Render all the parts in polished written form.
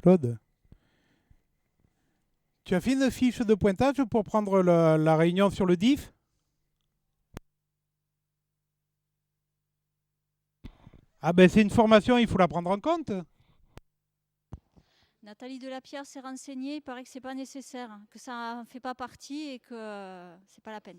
Claude, tu as fait une fiche de pointage pour prendre la réunion sur le DIF? Ah ben c'est une formation, il faut la prendre en compte. Nathalie Delapierre s'est renseignée, il paraît que c'est pas nécessaire, que ça ne fait pas partie et que c'est pas la peine.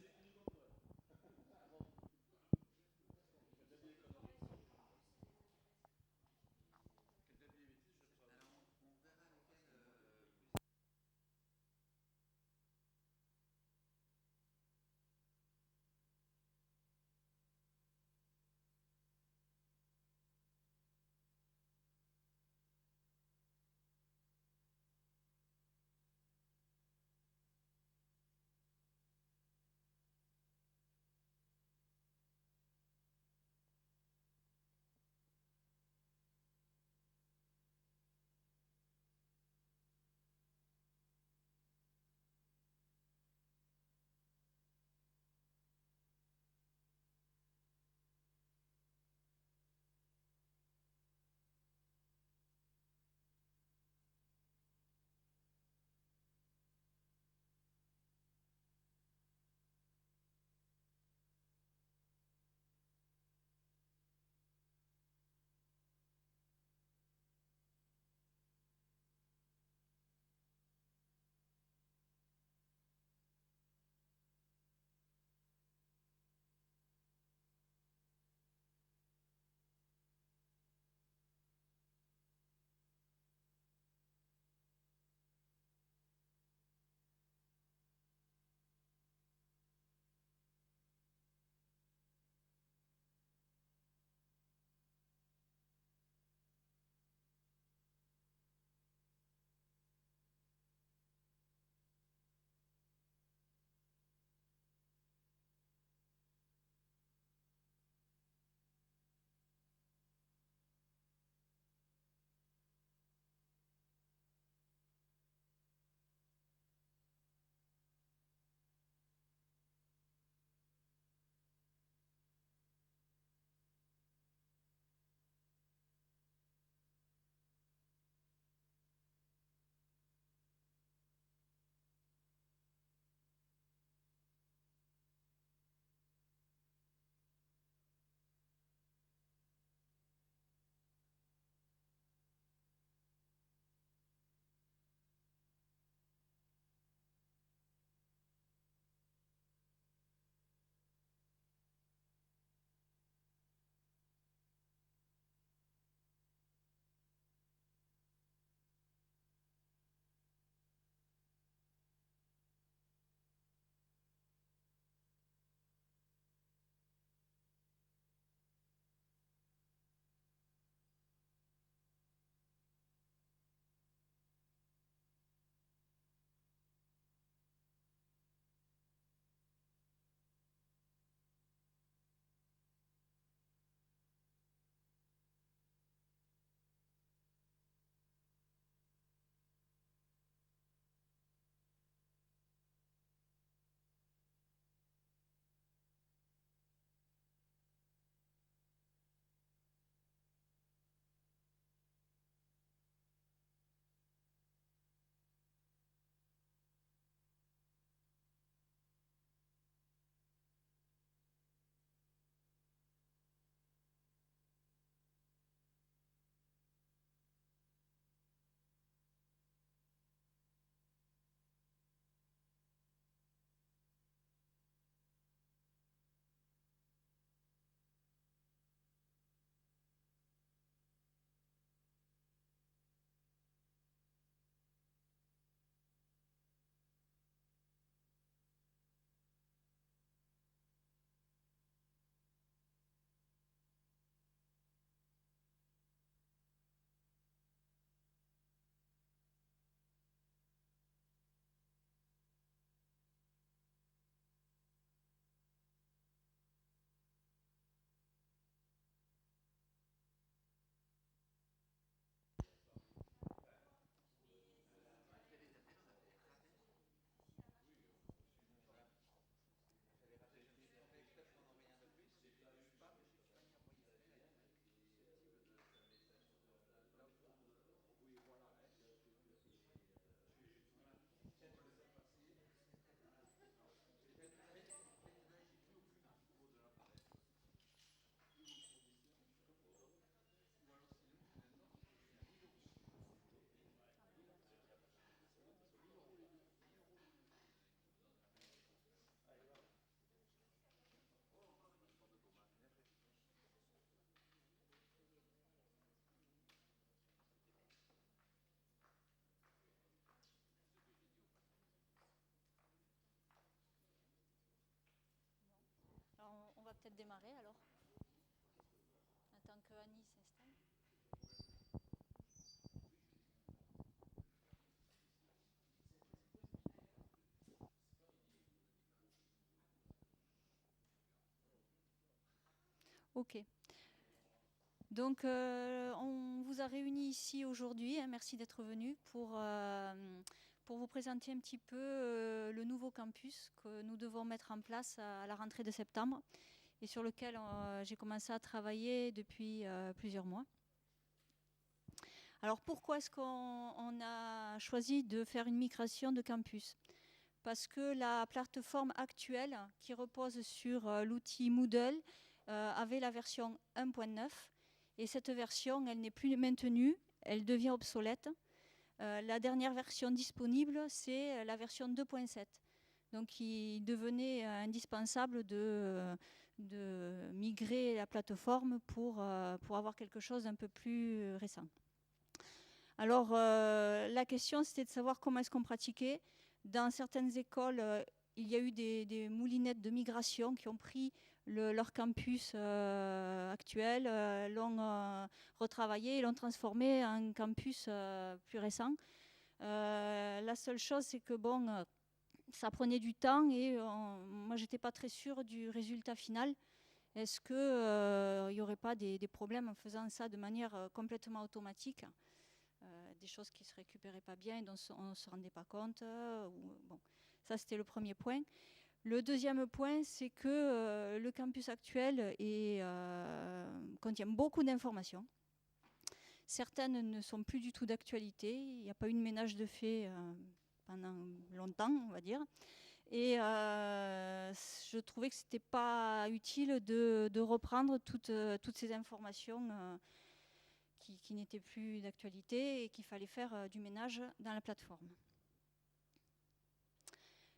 peut-être démarrer alors. En attend que Annie s'installe. Ok. Donc, on vous a réunis ici aujourd'hui. Merci d'être venus pour vous présenter un petit peu le nouveau campus que nous devons mettre en place à la rentrée de septembre et sur lequel j'ai commencé à travailler depuis plusieurs mois. Alors, pourquoi est-ce qu'on a choisi de faire une migration de campus ? Parce que la plateforme actuelle, qui repose sur l'outil Moodle, avait la version 1.9. Et cette version, elle n'est plus maintenue, elle devient obsolète. La dernière version disponible, c'est la version 2.7. Donc il devenait indispensable de migrer la plateforme pour avoir quelque chose d'un peu plus récent. Alors la question, c'était de savoir comment est-ce qu'on pratiquait. Dans certaines écoles, il y a eu des moulinettes de migration qui ont pris leur campus actuel, l'ont retravaillé et l'ont transformé en campus plus récent. La seule chose, c'est que bon, ça prenait du temps et moi, j'étais pas très sûre du résultat final. Est-ce qu'il n'y aurait pas des problèmes en faisant ça de manière complètement automatique ? Des choses qui ne se récupéraient pas bien et dont on ne se rendait pas compte. Bon. Ça, c'était le premier point. Le deuxième point, c'est que le campus actuel contient beaucoup d'informations. Certaines ne sont plus du tout d'actualité. Il n'y a pas eu de ménage de fait pendant longtemps, on va dire. Et je trouvais que ce n'était pas utile de reprendre toutes ces informations qui n'étaient plus d'actualité et qu'il fallait faire du ménage dans la plateforme.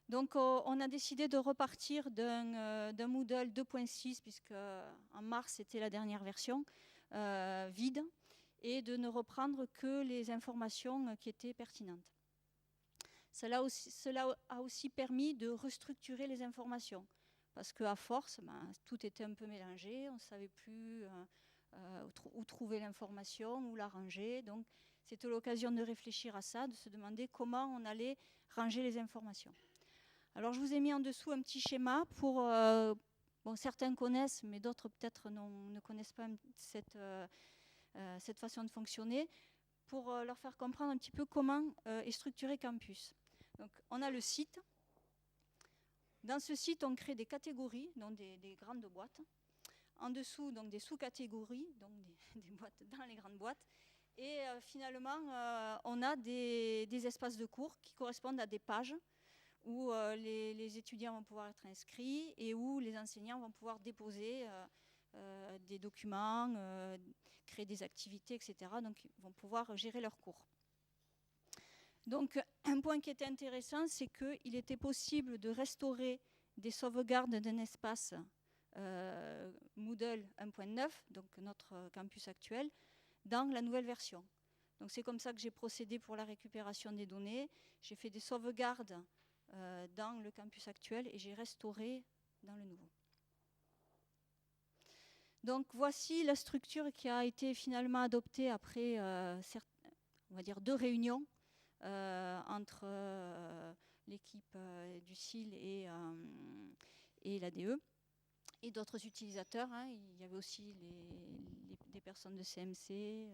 Donc on a décidé de repartir d'un Moodle 2.6, puisque en mars c'était la dernière version, vide, et de ne reprendre que les informations qui étaient pertinentes. Cela a aussi permis de restructurer les informations, parce qu'à force, tout était un peu mélangé, on ne savait plus où trouver l'information, où la ranger. Donc c'était l'occasion de réfléchir à ça, de se demander comment on allait ranger les informations. Alors je vous ai mis en dessous un petit schéma pour... bon, certains connaissent, mais d'autres peut-être ne connaissent pas cette façon de fonctionner, pour leur faire comprendre un petit peu comment est structuré Campus. Donc on a le site. Dans ce site, on crée des catégories, donc des grandes boîtes. En dessous, donc des sous-catégories, donc des boîtes dans les grandes boîtes. Et finalement, on a des espaces de cours qui correspondent à des pages où les étudiants vont pouvoir être inscrits et où les enseignants vont pouvoir déposer des documents, créer des activités, etc. Donc, ils vont pouvoir gérer leurs cours. Donc, un point qui était intéressant, c'est qu'il était possible de restaurer des sauvegardes d'un espace Moodle 1.9, donc notre campus actuel, dans la nouvelle version. Donc c'est comme ça que j'ai procédé pour la récupération des données. J'ai fait des sauvegardes dans le campus actuel et j'ai restauré dans le nouveau. Donc voici la structure qui a été finalement adoptée après, on va dire, 2 réunions entre l'équipe du CIL et l'ADE. Et d'autres utilisateurs. Il y avait aussi des personnes de CMC.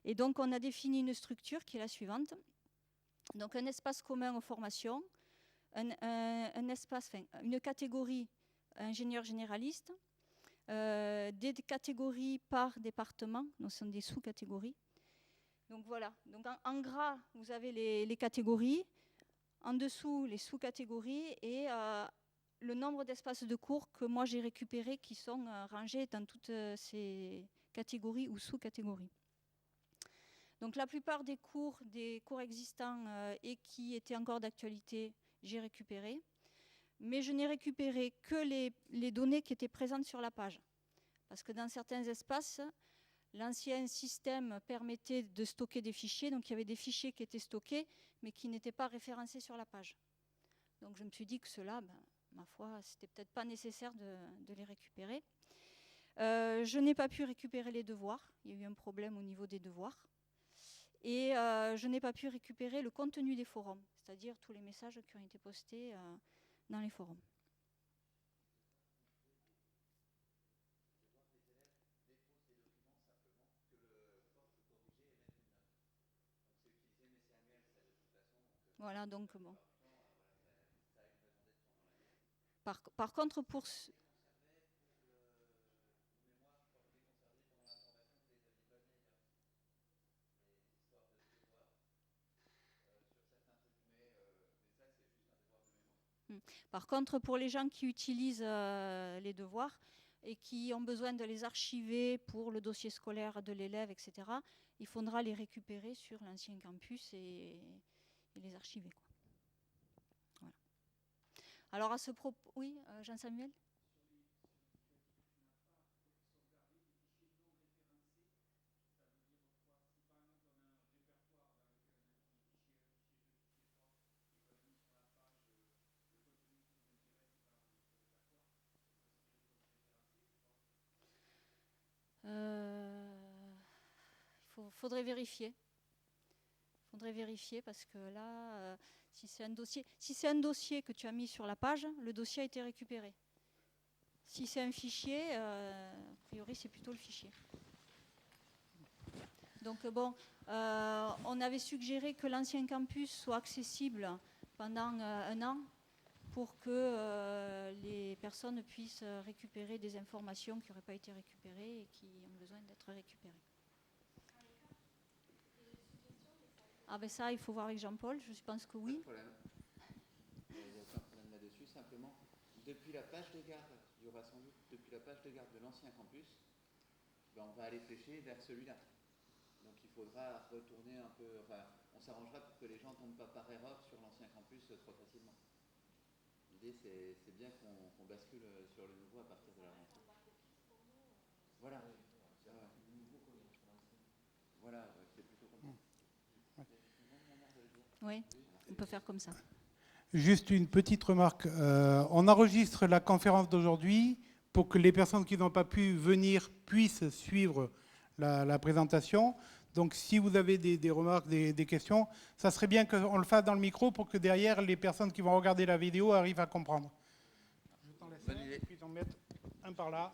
Et donc, on a défini une structure qui est la suivante. Donc, un espace commun aux formations, une catégorie ingénieur généraliste, des catégories par département, donc ce sont des sous-catégories. Donc, voilà. Donc, en gras, vous avez les catégories. En dessous, les sous-catégories et le nombre d'espaces de cours que moi j'ai récupérés qui sont rangés dans toutes ces catégories ou sous-catégories. Donc la plupart des cours existants et qui étaient encore d'actualité, j'ai récupéré. Mais je n'ai récupéré que les données qui étaient présentes sur la page. Parce que dans certains espaces, l'ancien système permettait de stocker des fichiers. Donc il y avait des fichiers qui étaient stockés, mais qui n'étaient pas référencés sur la page. Donc je me suis dit que cela... ma foi, c'était peut-être pas nécessaire de les récupérer. Je n'ai pas pu récupérer les devoirs. Il y a eu un problème au niveau des devoirs. Et je n'ai pas pu récupérer le contenu des forums, c'est-à-dire tous les messages qui ont été postés dans les forums. Voilà, donc bon. Par contre, pour... Par contre, pour les gens qui utilisent les devoirs et qui ont besoin de les archiver pour le dossier scolaire de l'élève, etc., il faudra les récupérer sur l'ancien campus et les archiver, quoi. Voilà. Alors à ce propos, oui, Jean-Samuel ? Faudrait vérifier. Faudrait vérifier parce que là, si c'est un dossier que tu as mis sur la page, le dossier a été récupéré. Si c'est un fichier, a priori c'est plutôt le fichier. Donc bon, on avait suggéré que l'ancien campus soit accessible pendant un an pour que les personnes puissent récupérer des informations qui n'auraient pas été récupérées et qui ont besoin d'être récupérées. Ah ben ça, il faut voir avec Jean-Paul, je pense que oui. Pas de problème. Il n'y a aucun problème là-dessus, simplement, depuis la page de garde, il y aura sans doute, depuis la page de garde de l'ancien campus, ben on va aller flécher vers celui-là. Donc il faudra retourner un peu, enfin, on s'arrangera pour que les gens ne tombent pas par erreur sur l'ancien campus trop facilement. L'idée, c'est bien qu'on bascule sur le nouveau à partir de la rentrée. Voilà. Voilà, c'est plutôt comme ça. Oui, on peut faire comme ça. Juste une petite remarque. On enregistre la conférence d'aujourd'hui pour que les personnes qui n'ont pas pu venir puissent suivre la présentation. Donc si vous avez des remarques, des questions, ça serait bien qu'on le fasse dans le micro pour que derrière, les personnes qui vont regarder la vidéo arrivent à comprendre. Je t'en laisse un, et puis t'en mettre un par là.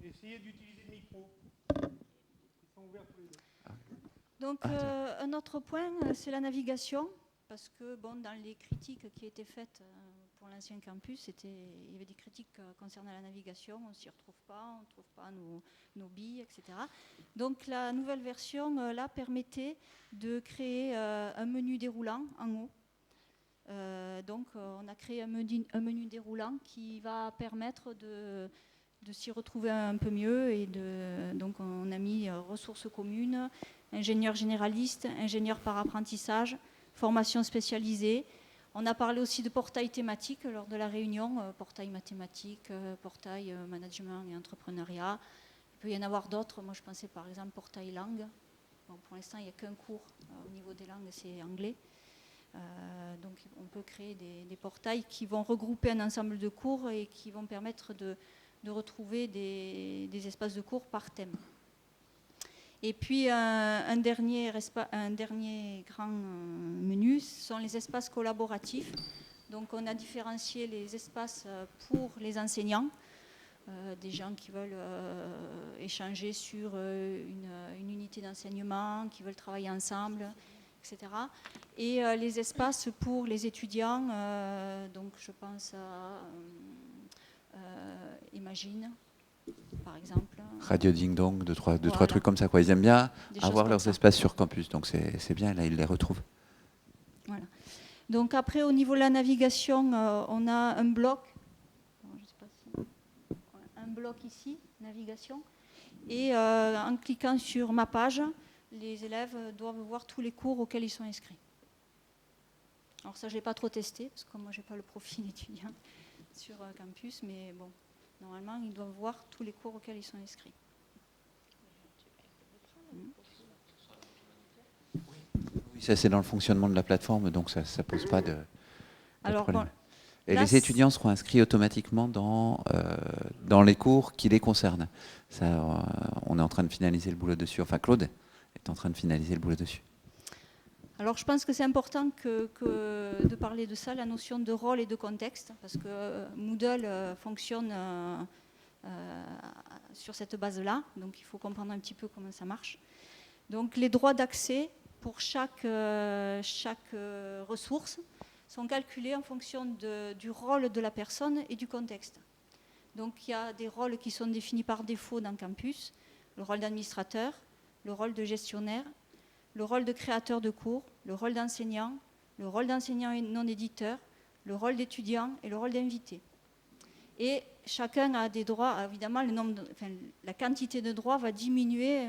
Essayez d'utiliser le micro. Ils sont ouverts tous les deux. Donc un autre point, c'est la navigation, parce que bon, dans les critiques qui étaient faites pour l'ancien campus, il y avait des critiques concernant la navigation, on ne s'y retrouve pas, on ne trouve pas nos billes, etc. Donc la nouvelle version là permettait de créer un menu déroulant en haut. Donc on a créé un menu déroulant qui va permettre de s'y retrouver un peu mieux, et donc on a mis ressources communes, ingénieur généraliste, ingénieur par apprentissage, formation spécialisée. On a parlé aussi de portail thématique lors de la réunion, portail mathématiques, portail management et entrepreneuriat. Il peut y en avoir d'autres. Moi, je pensais par exemple portail langue. Bon, pour l'instant, il n'y a qu'un cours au niveau des langues, c'est anglais. Donc, on peut créer des portails qui vont regrouper un ensemble de cours et qui vont permettre de retrouver des espaces de cours par thème. Et puis un dernier grand menu, ce sont les espaces collaboratifs. Donc on a différencié les espaces pour les enseignants, des gens qui veulent échanger sur une unité d'enseignement, qui veulent travailler ensemble, etc. Et les espaces pour les étudiants, donc je pense à Imagine, par exemple. Radio Ding Dong, deux, trois Voilà. trucs comme ça, quoi. Ils aiment bien avoir leurs ça. espaces sur campus, donc c'est bien, là ils les retrouvent. Voilà. Donc après, au niveau de la navigation, on a un bloc, un bloc ici, navigation, et en cliquant sur ma page, les élèves doivent voir tous les cours auxquels ils sont inscrits. Alors ça, je ne l'ai pas trop testé, parce que moi, je n'ai pas le profil étudiant sur campus, mais bon, normalement, ils doivent voir tous les cours auxquels ils sont inscrits. Oui, ça c'est dans le fonctionnement de la plateforme, donc ça ne pose pas de Alors, problème. bon, Et Là, les étudiants seront inscrits automatiquement dans les cours qui les concernent. Ça, on est en train de finaliser le boulot dessus. Enfin, Claude est en train de finaliser le boulot dessus. Alors je pense que c'est important de parler de ça, la notion de rôle et de contexte, parce que Moodle fonctionne sur cette base-là, donc il faut comprendre un petit peu comment ça marche. Donc les droits d'accès pour chaque ressource sont calculés en fonction du rôle de la personne et du contexte. Donc il y a des rôles qui sont définis par défaut dans Campus, le rôle d'administrateur, le rôle de gestionnaire, le rôle de créateur de cours, le rôle d'enseignant, le rôle d'enseignant et non éditeur, le rôle d'étudiant et le rôle d'invité. Et chacun a des droits, évidemment, la quantité de droits va diminuer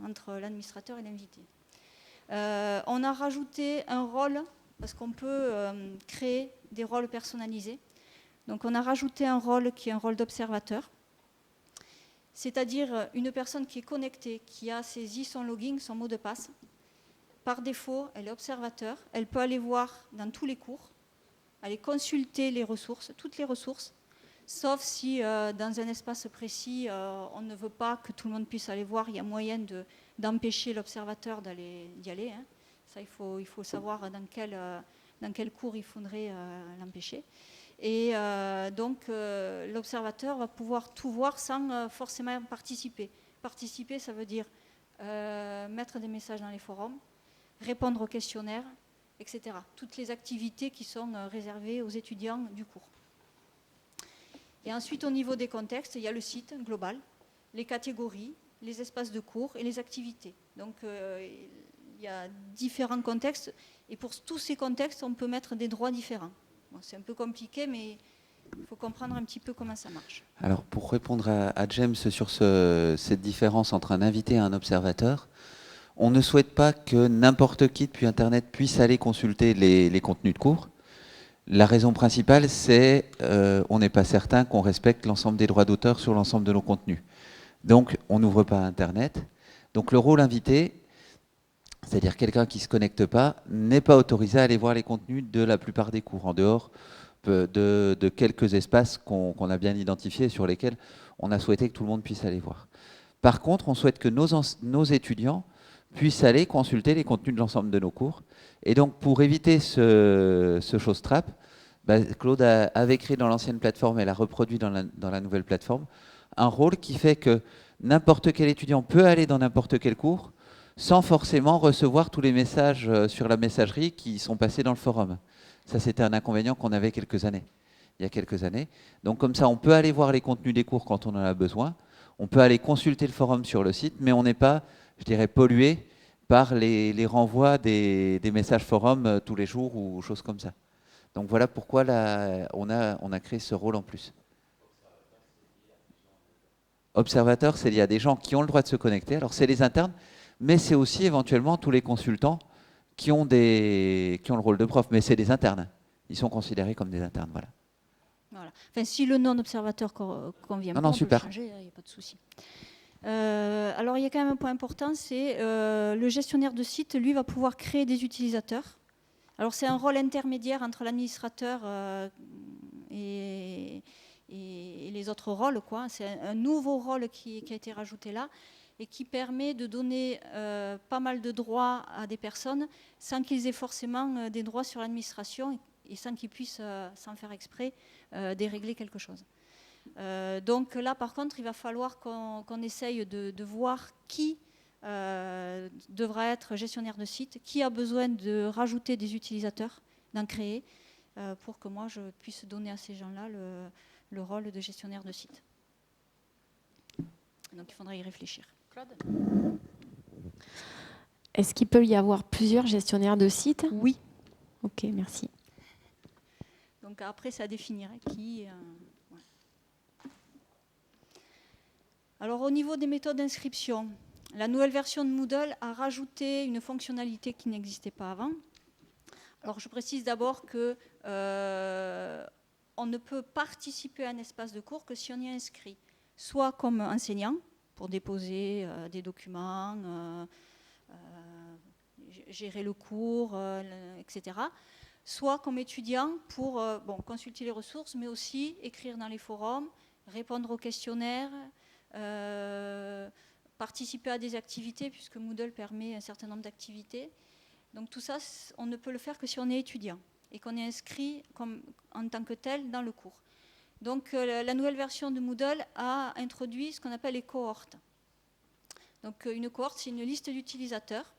entre l'administrateur et l'invité. On a rajouté un rôle, parce qu'on peut créer des rôles personnalisés. Donc on a rajouté un rôle qui est un rôle d'observateur, c'est-à-dire une personne qui est connectée, qui a saisi son login, son mot de passe. Par défaut, elle est observateur, elle peut aller voir dans tous les cours, aller consulter les ressources, toutes les ressources, sauf si dans un espace précis, on ne veut pas que tout le monde puisse aller voir, il y a moyen d'empêcher l'observateur d'y aller. Hein. Ça, il faut savoir dans quel cours il faudrait l'empêcher. Et donc, l'observateur va pouvoir tout voir sans forcément participer. Participer, ça veut dire mettre des messages dans les forums, répondre aux questionnaires, etc. Toutes les activités qui sont réservées aux étudiants du cours. Et ensuite, au niveau des contextes, il y a le site global, les catégories, les espaces de cours et les activités. Donc, il y a différents contextes. Et pour tous ces contextes, on peut mettre des droits différents. Bon, c'est un peu compliqué, mais il faut comprendre un petit peu comment ça marche. Alors, pour répondre à James sur cette différence entre un invité et un observateur, on ne souhaite pas que n'importe qui depuis Internet puisse aller consulter les contenus de cours. La raison principale, c'est on n'est pas certain qu'on respecte l'ensemble des droits d'auteur sur l'ensemble de nos contenus. Donc, on n'ouvre pas Internet. Donc, le rôle invité, c'est-à-dire quelqu'un qui ne se connecte pas, n'est pas autorisé à aller voir les contenus de la plupart des cours, en dehors de quelques espaces qu'on a bien identifiés et sur lesquels on a souhaité que tout le monde puisse aller voir. Par contre, on souhaite que nos étudiants puissent aller consulter les contenus de l'ensemble de nos cours. Et donc, pour éviter ce chose-trap, Claude avait créé dans l'ancienne plateforme et l'a reproduit dans la nouvelle plateforme, un rôle qui fait que n'importe quel étudiant peut aller dans n'importe quel cours sans forcément recevoir tous les messages sur la messagerie qui sont passés dans le forum. Ça, c'était un inconvénient qu'on avait il y a quelques années. Donc, comme ça, on peut aller voir les contenus des cours quand on en a besoin. On peut aller consulter le forum sur le site, mais on n'est pas, je dirais, pollué par les renvois des messages forums tous les jours ou choses comme ça. Donc voilà pourquoi on a créé ce rôle en plus. Observateur, c'est lié à des gens qui ont le droit de se connecter. Alors c'est les internes, mais c'est aussi éventuellement tous les consultants qui ont le rôle de prof, mais c'est des internes. Ils sont considérés comme des internes, voilà. Voilà. Enfin, si le non-observateur convient pas, on peut le changer, il n'y a pas de souci. Alors, il y a quand même un point important, c'est le gestionnaire de site, lui, va pouvoir créer des utilisateurs. Alors, c'est un rôle intermédiaire entre l'administrateur et les autres rôles, quoi. C'est un nouveau rôle qui a été rajouté là et qui permet de donner pas mal de droits à des personnes sans qu'ils aient forcément des droits sur l'administration et sans qu'ils puissent, sans faire exprès, dérégler quelque chose. Donc là, par contre, il va falloir qu'on essaye de voir qui devra être gestionnaire de site, qui a besoin de rajouter des utilisateurs, d'en créer, pour que moi, je puisse donner à ces gens-là le rôle de gestionnaire de site. Donc, il faudra y réfléchir. Claude ? Est-ce qu'il peut y avoir plusieurs gestionnaires de sites ? Oui. Ok, merci. Donc après, ça définirait qui... ouais. Alors au niveau des méthodes d'inscription, la nouvelle version de Moodle a rajouté une fonctionnalité qui n'existait pas avant. Alors je précise d'abord que on ne peut participer à un espace de cours que si on y est inscrit, soit comme enseignant, pour déposer des documents, gérer le cours, etc., soit comme étudiant pour consulter les ressources, mais aussi écrire dans les forums, répondre aux questionnaires, participer à des activités, puisque Moodle permet un certain nombre d'activités. Donc tout ça, on ne peut le faire que si on est étudiant et qu'on est inscrit en tant que tel dans le cours. Donc la nouvelle version de Moodle a introduit ce qu'on appelle les cohortes. Donc une cohorte, c'est une liste d'utilisateurs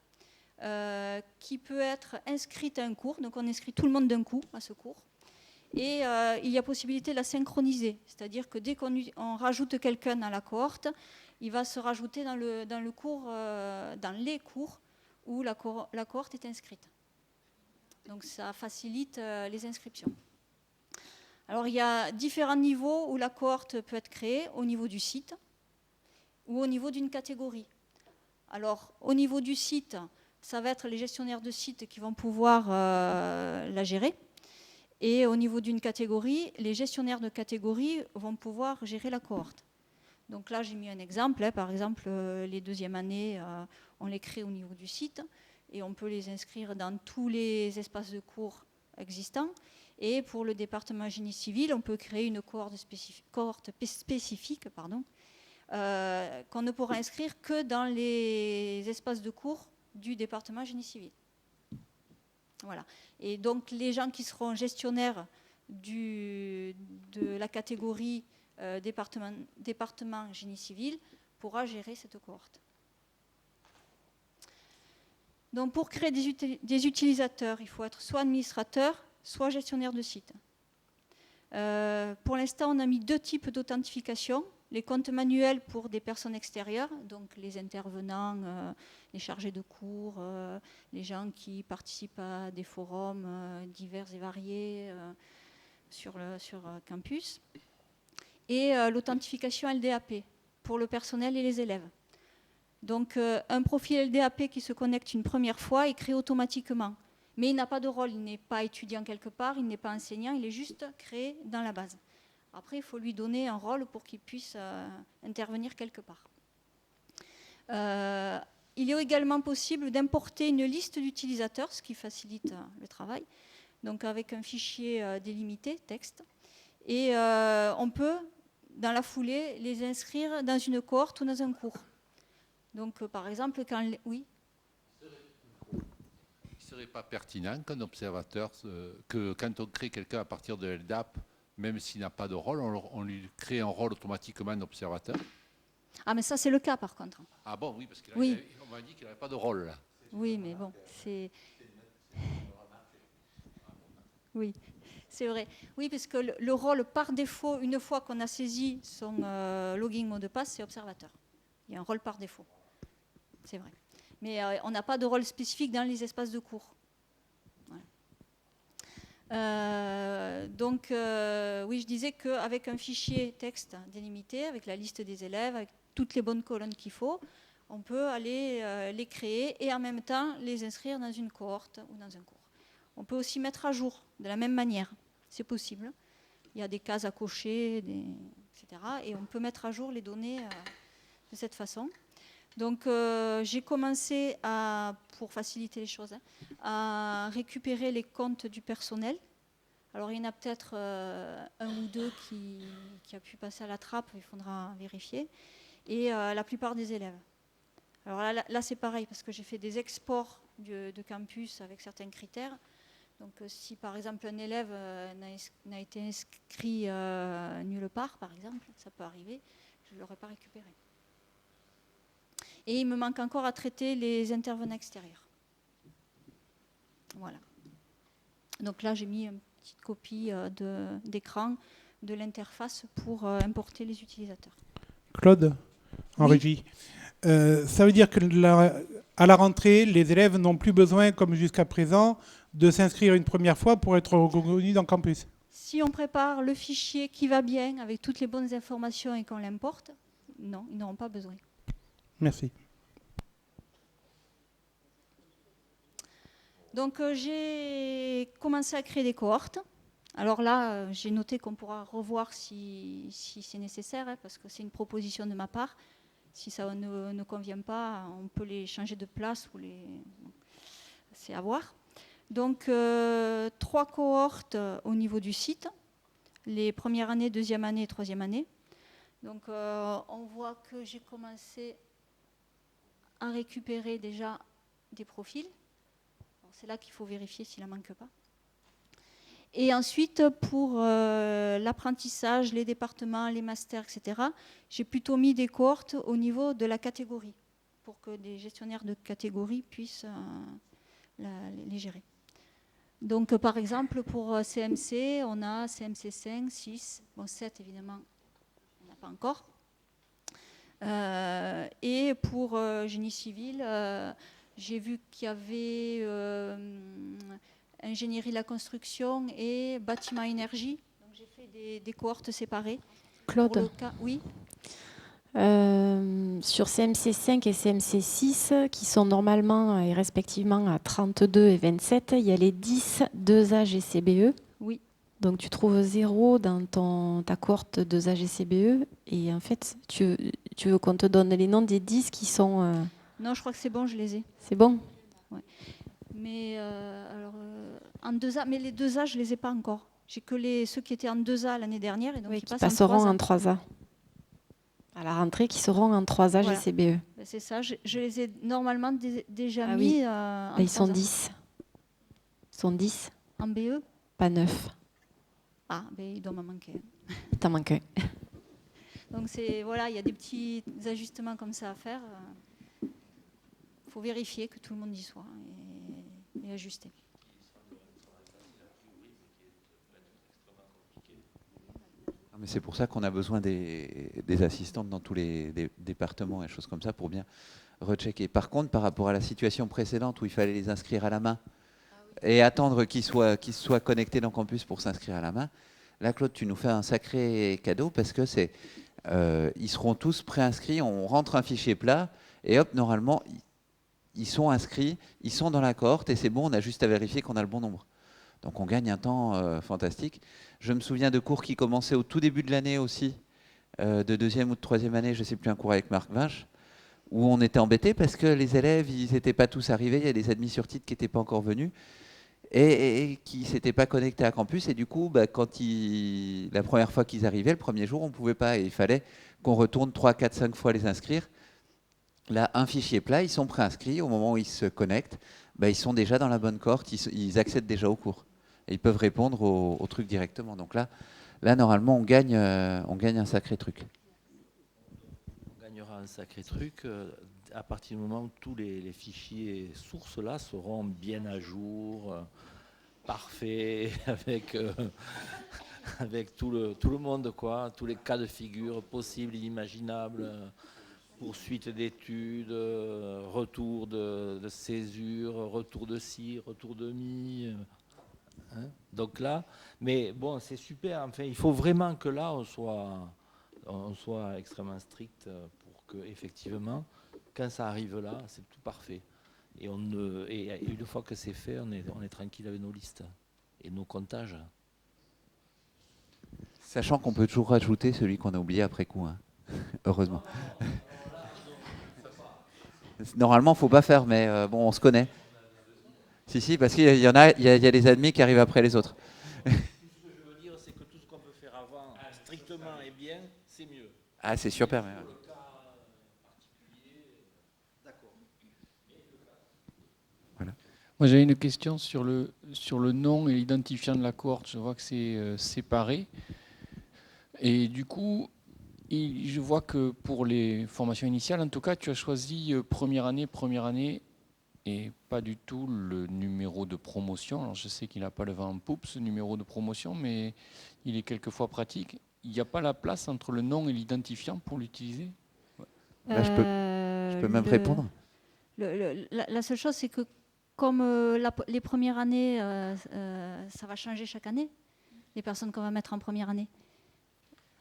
qui peut être inscrite à un cours. Donc on inscrit tout le monde d'un coup à ce cours. Et il y a possibilité de la synchroniser. C'est-à-dire que dès qu'on rajoute quelqu'un dans la cohorte, il va se rajouter dans les cours où la cohorte est inscrite. Donc ça facilite les inscriptions. Alors il y a différents niveaux où la cohorte peut être créée, au niveau du site ou au niveau d'une catégorie. Alors au niveau du site, ça va être les gestionnaires de sites qui vont pouvoir la gérer. Et au niveau d'une catégorie, les gestionnaires de catégorie vont pouvoir gérer la cohorte. Donc là, j'ai mis un exemple. Par exemple, les deuxièmes années, on les crée au niveau du site et on peut les inscrire dans tous les espaces de cours existants. Et pour le département génie civil, on peut créer une cohorte spécifique qu'on ne pourra inscrire que dans les espaces de cours du département génie civil. Voilà. Et donc les gens qui seront gestionnaires de la catégorie département génie civil pourra gérer cette cohorte. Donc pour créer des utilisateurs, il faut être soit administrateur, soit gestionnaire de site. Pour l'instant, on a mis 2 types d'authentification. Les comptes manuels pour des personnes extérieures, donc les intervenants, les chargés de cours, les gens qui participent à des forums divers et variés sur campus. Et l'authentification LDAP pour le personnel et les élèves. Donc un profil LDAP qui se connecte une première fois est créé automatiquement. Mais il n'a pas de rôle, il n'est pas étudiant quelque part, il n'est pas enseignant, il est juste créé dans la base. Après, il faut lui donner un rôle pour qu'il puisse intervenir quelque part. Il est également possible d'importer une liste d'utilisateurs, ce qui facilite le travail, donc avec un fichier délimité, texte. Et on peut, dans la foulée, les inscrire dans une cohorte ou dans un cours. Donc, par exemple, oui. Il ne serait pas pertinent qu'un observateur, que quand on crée quelqu'un à partir de LDAP, même s'il n'a pas de rôle, on lui crée un rôle automatiquement d'observateur. Ah, mais ça, c'est le cas, par contre. Ah bon, oui, parce qu'on m'a dit qu'il n'avait pas de rôle. Là. Oui, mais bon, c'est... Oui, c'est vrai. Oui, parce que le rôle, par défaut, une fois qu'on a saisi son login mot de passe, c'est observateur. Il y a un rôle par défaut. C'est vrai. Mais on n'a pas de rôle spécifique dans les espaces de cours. Donc, oui, je disais qu'avec un fichier texte délimité, avec la liste des élèves, avec toutes les bonnes colonnes qu'il faut, on peut aller les créer et en même temps les inscrire dans une cohorte ou dans un cours. On peut aussi mettre à jour de la même manière, c'est possible. Il y a des cases à cocher, etc. Et on peut mettre à jour les données de cette façon. Donc j'ai commencé pour faciliter les choses, à récupérer les comptes du personnel. Alors il y en a peut-être un ou deux qui a pu passer à la trappe, il faudra vérifier. Et la plupart des élèves. Alors là c'est pareil, parce que j'ai fait des exports de campus avec certains critères. Donc si par exemple un élève n'a été inscrit nulle part, par exemple, ça peut arriver, je ne l'aurais pas récupéré. Et il me manque encore à traiter les intervenants extérieurs. Voilà. Donc là, j'ai mis une petite copie d'écran de l'interface pour importer les utilisateurs. Claude, en régie. Ça veut dire que à la rentrée, les élèves n'ont plus besoin, comme jusqu'à présent, de s'inscrire une première fois pour être reconnus dans le campus. Si on prépare le fichier qui va bien, avec toutes les bonnes informations et qu'on l'importe, non, ils n'auront pas besoin. Merci. Donc j'ai commencé à créer des cohortes. Alors là, j'ai noté qu'on pourra revoir si c'est nécessaire, parce que c'est une proposition de ma part. Si ça ne convient pas, on peut les changer de place ou c'est à voir. Donc 3 cohortes au niveau du site, les premières années, deuxième année et troisième année. Donc on voit que j'ai commencé à récupérer déjà des profils. C'est là qu'il faut vérifier s'il n'en manque pas. Et ensuite, pour l'apprentissage, les départements, les masters, etc., j'ai plutôt mis des cohortes au niveau de la catégorie, pour que des gestionnaires de catégorie puissent les gérer. Donc, par exemple, pour CMC, on a CMC 5, 6, bon, 7 évidemment, on n'a pas encore. Et pour génie civil, j'ai vu qu'il y avait ingénierie de la construction et bâtiment énergie. Donc j'ai fait des cohortes séparées. Claude, Oui. sur CMC 5 et CMC 6, qui sont normalement et respectivement à 32 et 27, il y a les 10 2A GCBE. Oui. Donc tu trouves 0 dans ta cohorte 2A GCBE. Et en fait, tu veux qu'on te donne les noms des 10 qui sont... Non, je crois que c'est bon, je les ai. C'est bon? Ouais. Mais en 2A, mais les 2A, je ne les ai pas encore. J'ai que ceux qui étaient en 2A l'année dernière et donc qui passeront en 3A. À la rentrée, qui seront en 3A voilà. GCBE. Ben, c'est ça, je les ai normalement déjà mis oui. en Ils 3A. sont 10. Ils sont 10. En BE? Pas 9. Ah, ben il doit m'en manquer. Il t'en manque un. Donc voilà, il y a des petits ajustements comme ça à faire. Il faut vérifier que tout le monde y soit et ajuster. Mais c'est pour ça qu'on a besoin des assistantes dans tous les départements et choses comme ça pour bien rechecker. Par contre, par rapport à la situation précédente où il fallait les inscrire à la main et attendre qu'ils soient connectés dans Campus pour s'inscrire à la main, là, Claude, tu nous fais un sacré cadeau parce que ils seront tous préinscrits, on rentre un fichier plat et hop, normalement, ils sont inscrits, ils sont dans la cohorte et c'est bon, on a juste à vérifier qu'on a le bon nombre. Donc on gagne un temps fantastique. Je me souviens de cours qui commençaient au tout début de l'année aussi, de deuxième ou de troisième année, je ne sais plus, un cours avec Marc Vinche, où on était embêtés parce que les élèves, ils n'étaient pas tous arrivés, il y a des admis sur titre qui n'étaient pas encore venus et qui ne s'étaient pas connectés à Campus. Et du coup, quand la première fois qu'ils arrivaient, le premier jour, on ne pouvait pas. Et il fallait qu'on retourne 3, 4, 5 fois les inscrire. Là, un fichier plat, ils sont préinscrits. Au moment où ils se connectent, ils sont déjà dans la bonne cohorte, ils accèdent déjà au cours. Et ils peuvent répondre au truc directement. Donc là, normalement, on gagne un sacré truc. On gagnera un sacré truc à partir du moment où tous les fichiers sources là seront bien à jour, parfaits, avec tout le monde, quoi, tous les cas de figure possibles, inimaginables, poursuite d'études, retour de césure, retour de ci, retour de mi. Donc là, mais bon, c'est super. Enfin, il faut vraiment que là, on soit extrêmement strict pour que, effectivement, quand ça arrive là, c'est tout parfait. Et une fois que c'est fait, on est tranquille avec nos listes et nos comptages. Sachant qu'on peut toujours rajouter celui qu'on a oublié après coup, hein. Heureusement. Normalement, il ne faut pas faire, mais bon, on se connaît. Si, parce qu'il y en a, il y a des admis qui arrivent après les autres. Tout ce que je veux dire, c'est que tout ce qu'on peut faire avant, strictement et bien, c'est mieux. Ah, c'est super. Mais... Voilà. Moi, j'avais une question sur le nom et l'identifiant de la cohorte. Je vois que c'est séparé. Et du coup, je vois que pour les formations initiales, en tout cas, tu as choisi première année, et pas du tout le numéro de promotion. Alors, je sais qu'il n'a pas le vent en poupe, ce numéro de promotion, mais il est quelquefois pratique. Il n'y a pas la place entre le nom et l'identifiant pour l'utiliser? Là, je peux même répondre. La seule chose, c'est que comme les premières années, ça va changer chaque année, les personnes qu'on va mettre en première année.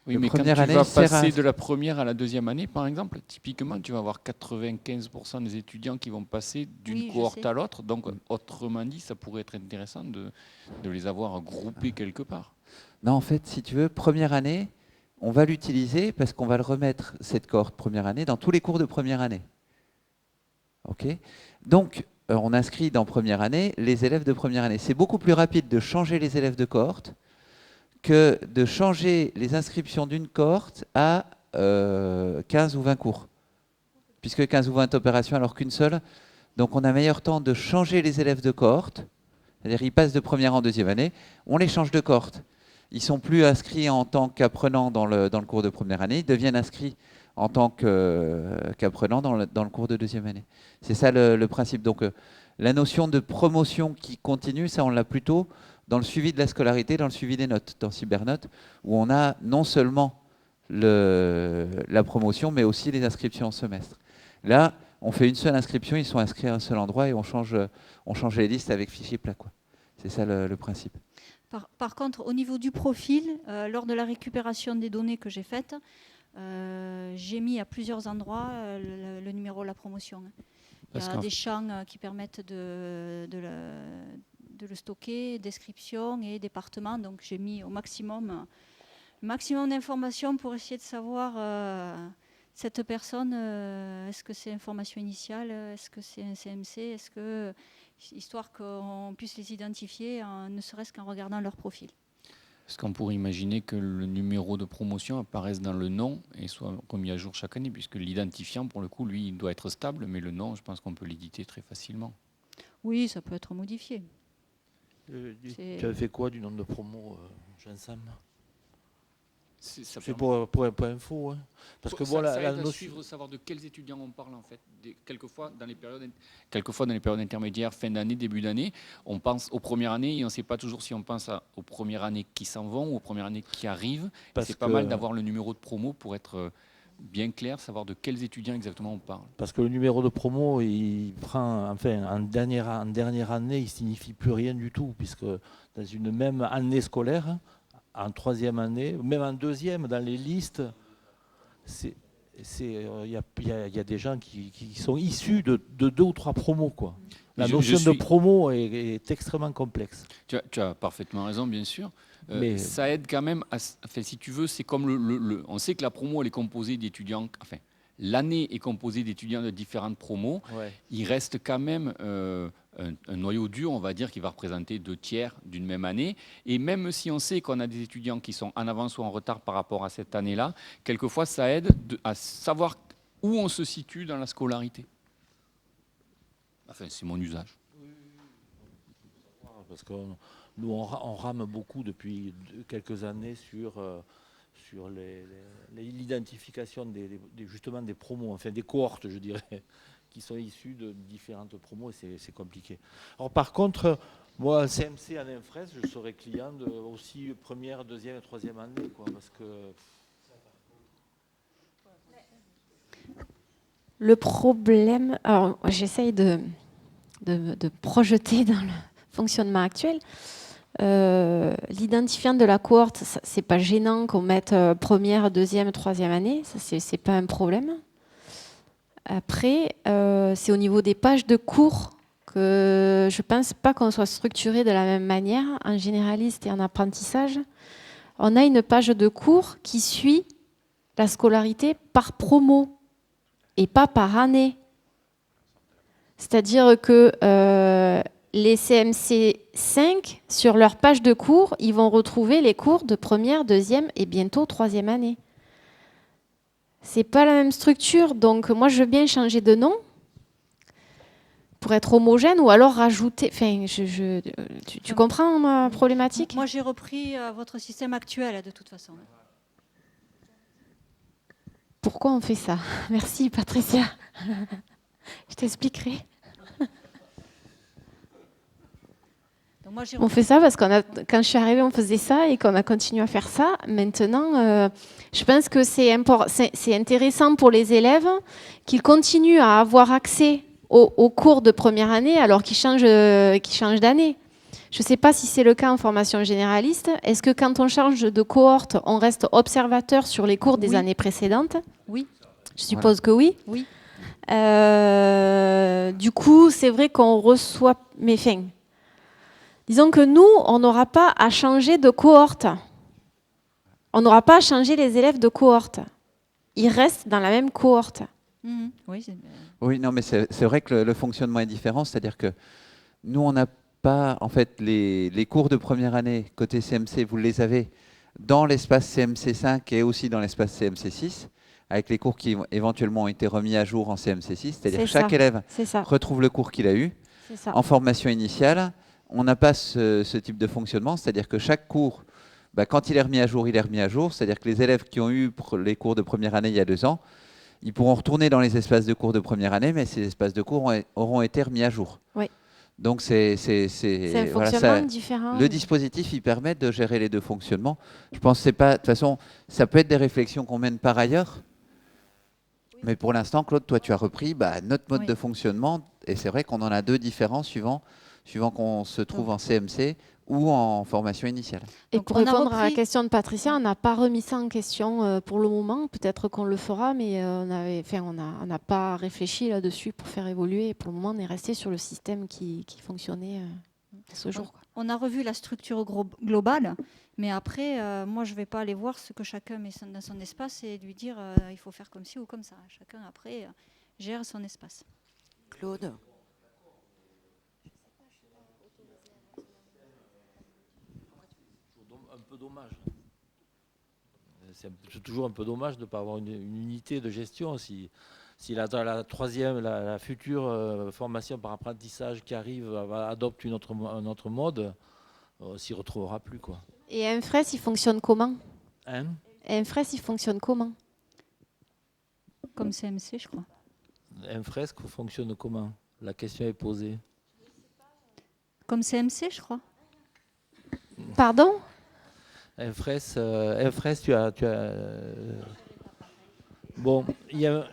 Oui, mais quand tu vas passer de la première à la deuxième année, par exemple, typiquement, tu vas avoir 95% des étudiants qui vont passer d'une cohorte à l'autre. Donc, autrement dit, ça pourrait être intéressant de les avoir groupés quelque part. Non, en fait, si tu veux, première année, on va l'utiliser parce qu'on va le remettre, cette cohorte première année, dans tous les cours de première année. OK ? Donc, on inscrit dans première année les élèves de première année. C'est beaucoup plus rapide de changer les élèves de cohorte que de changer les inscriptions d'une cohorte à 15 ou 20 cours. Puisque 15 ou 20 opérations alors qu'une seule. Donc on a meilleur temps de changer les élèves de cohorte. C'est-à-dire ils passent de première en deuxième année, on les change de cohorte. Ils ne sont plus inscrits en tant qu'apprenants dans le cours de première année, ils deviennent inscrits en tant qu'apprenants dans le cours de deuxième année. C'est ça le principe. Donc la notion de promotion qui continue, ça on l'a plutôt dans le suivi de la scolarité, dans le suivi des notes, dans Cybernotes, où on a non seulement la promotion, mais aussi les inscriptions en semestre. Là, on fait une seule inscription, ils sont inscrits à un seul endroit et on change les listes avec fichier plat, quoi. C'est ça le principe. Par contre, au niveau du profil, lors de la récupération des données que j'ai faites, j'ai mis à plusieurs endroits le numéro de la promotion. Il y a des champs qui permettent de le stocker, description et département. Donc j'ai mis au maximum d'informations pour essayer de savoir cette personne, est-ce que c'est information initiale, est-ce que c'est un CMC, histoire qu'on puisse les identifier, ne serait-ce qu'en regardant leur profil. Est-ce qu'on pourrait imaginer que le numéro de promotion apparaisse dans le nom et soit remis à jour chaque année, puisque l'identifiant, pour le coup, lui, il doit être stable, mais le nom, je pense qu'on peut l'éditer très facilement. Oui, ça peut être modifié. Tu avais fait quoi du nom de promo, Jean-Sam? C'est pour pour info. Hein. Parce que ça aide à suivre, savoir de quels étudiants on parle en fait. Quelquefois, dans les périodes intermédiaires, fin d'année, début d'année, on pense aux premières années et on ne sait pas toujours si on pense aux premières années qui s'en vont ou aux premières années qui arrivent. C'est pas mal d'avoir le numéro de promo pour être bien clair, savoir de quels étudiants exactement on parle. Parce que le numéro de promo, il prend, enfin, en dernière année, il ne signifie plus rien du tout, puisque dans une même année scolaire, en troisième année, même en deuxième, dans les listes, il y a des gens qui sont issus de 2 ou 3 promos, quoi. La notion de promo est extrêmement complexe. Tu as parfaitement raison, bien sûr. Mais ça aide quand même, si tu veux, c'est comme on sait que la promo, elle est composée d'étudiants, enfin, l'année est composée d'étudiants de différentes promos. Ouais. Il reste quand même un noyau dur, on va dire, qui va représenter 2/3 d'une même année. Et même si on sait qu'on a des étudiants qui sont en avance ou en retard par rapport à cette année-là, quelquefois, ça aide à savoir où on se situe dans la scolarité. Enfin, c'est mon usage. Parce que nous, on rame beaucoup depuis quelques années sur l'identification justement des promos, enfin des cohortes, je dirais, qui sont issues de différentes promos et c'est compliqué. Alors par contre, moi, en CMC en Infres, je serais client aussi première, deuxième et troisième année, quoi, parce que... Le problème, alors j'essaye de projeter dans le fonctionnement actuel. L'identifiant de la cohorte, c'est pas gênant qu'on mette première, deuxième, troisième année, ça c'est pas un problème. Après, c'est au niveau des pages de cours que je pense pas qu'on soit structuré de la même manière en généraliste et en apprentissage. On a une page de cours qui suit la scolarité par promo et pas par année. C'est-à-dire que les CMC 5, sur leur page de cours, ils vont retrouver les cours de première, deuxième et bientôt troisième année. C'est pas la même structure, donc moi je veux bien changer de nom pour être homogène ou alors rajouter... Enfin, tu comprends ma problématique ? Moi j'ai repris votre système actuel de toute façon. Pourquoi on fait ça ? Merci Patricia. Je t'expliquerai. On fait ça parce quand je suis arrivée, on faisait ça et qu'on a continué à faire ça. Maintenant, je pense que c'est intéressant pour les élèves qu'ils continuent à avoir accès aux cours de première année alors qu'ils changent d'année. Je ne sais pas si c'est le cas en formation généraliste. Est-ce que quand on change de cohorte, on reste observateur sur les cours des années précédentes ? Oui. Je suppose que oui. Oui. Du coup, c'est vrai qu'on reçoit... Mais enfin, disons que nous, on n'aura pas à changer de cohorte. On n'aura pas à changer les élèves de cohorte. Ils restent dans la même cohorte. Oui, Oui, non, mais c'est vrai que le fonctionnement est différent, c'est-à-dire que nous, on n'a pas, en fait, les cours de première année côté CMC, vous les avez dans l'espace CMC5 et aussi dans l'espace CMC6, avec les cours qui éventuellement ont été remis à jour en CMC6, c'est-à-dire que chaque élève C'est ça. retrouve le cours qu'il a eu. C'est ça. En formation initiale, on n'a pas ce type de fonctionnement, c'est-à-dire que chaque cours, quand il est remis à jour, il est remis à jour, c'est-à-dire que les élèves qui ont eu les cours de première année il y a 2 ans, ils pourront retourner dans les espaces de cours de première année, mais ces espaces de cours auront été remis à jour. Oui. Donc C'est un fonctionnement différent. le dispositif, il permet de gérer les deux fonctionnements. Je pense que c'est pas, de toute façon, ça peut être des réflexions qu'on mène par ailleurs. Mais pour l'instant, Claude, toi, tu as repris notre mode de fonctionnement, et c'est vrai qu'on en a 2 différents suivant qu'on se trouve en CMC ou en formation initiale. Et Donc, pour on a répondre à la repris- question de Patricia, on n'a pas remis ça en question pour le moment. Peut-être qu'on le fera, mais on n'a pas réfléchi là-dessus pour faire évoluer. Et pour le moment, on est resté sur le système qui fonctionnait à ce jour. On a revu la structure globale, mais après, moi, je ne vais pas aller voir ce que chacun met dans son espace et lui dire il faut faire comme ci ou comme ça. Chacun, après, gère son espace. Claude. Un peu dommage. C'est toujours un peu dommage de ne pas avoir une unité de gestion. Si la troisième, la future formation par apprentissage qui arrive adopte un autre mode, on s'y retrouvera plus, quoi. Et Infres, il fonctionne comment? Hein? Infres, il fonctionne comment? Comme CMC, je crois. Un fresque fonctionne comment? La question est posée. Comme CMC, je crois. Pardon? Un fresque, tu as bon, il y a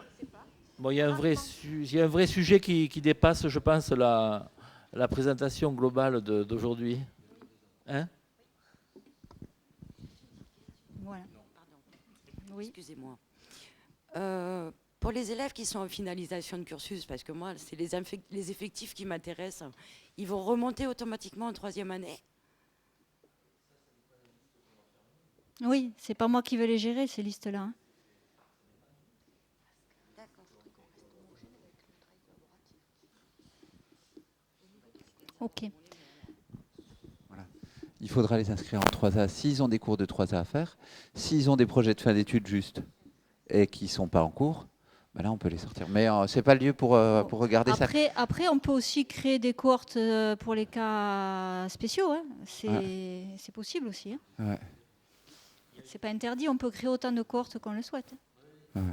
un vrai sujet qui dépasse, je pense, la présentation globale d'aujourd'hui. Hein? Voilà. Oui. Excusez-moi. Pour les élèves qui sont en finalisation de cursus, parce que moi, c'est les effectifs qui m'intéressent, ils vont remonter automatiquement en 3e année? Oui, c'est pas moi qui vais les gérer, ces listes-là. Hein. Ok. Voilà. Il faudra les inscrire en 3A s'ils ont des cours de 3A à faire. S'ils ont des projets de fin d'études juste et qui ne sont pas en cours, là, on peut les sortir. Mais ce n'est pas le lieu pour regarder ça. Après, on peut aussi créer des cohortes pour les cas spéciaux. Hein. C'est possible aussi. Hein. Ouais. C'est pas interdit, on peut créer autant de cohortes qu'on le souhaite. Ouais.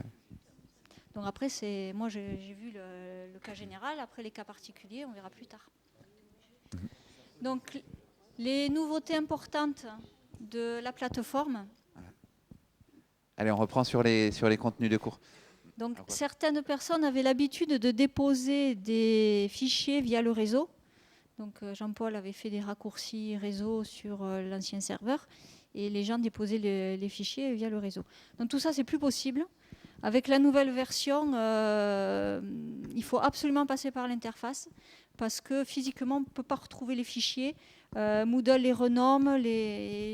Donc après, moi j'ai vu le cas général, après les cas particuliers, on verra plus tard. Donc les nouveautés importantes de la plateforme. Allez, on reprend sur les contenus de cours. Donc certaines personnes avaient l'habitude de déposer des fichiers via le réseau. Donc Jean-Paul avait fait des raccourcis réseau sur l'ancien serveur. Et les gens déposaient les fichiers via le réseau. Donc tout ça, c'est plus possible. Avec la nouvelle version, il faut absolument passer par l'interface parce que physiquement, on ne peut pas retrouver les fichiers. Moodle les renomme,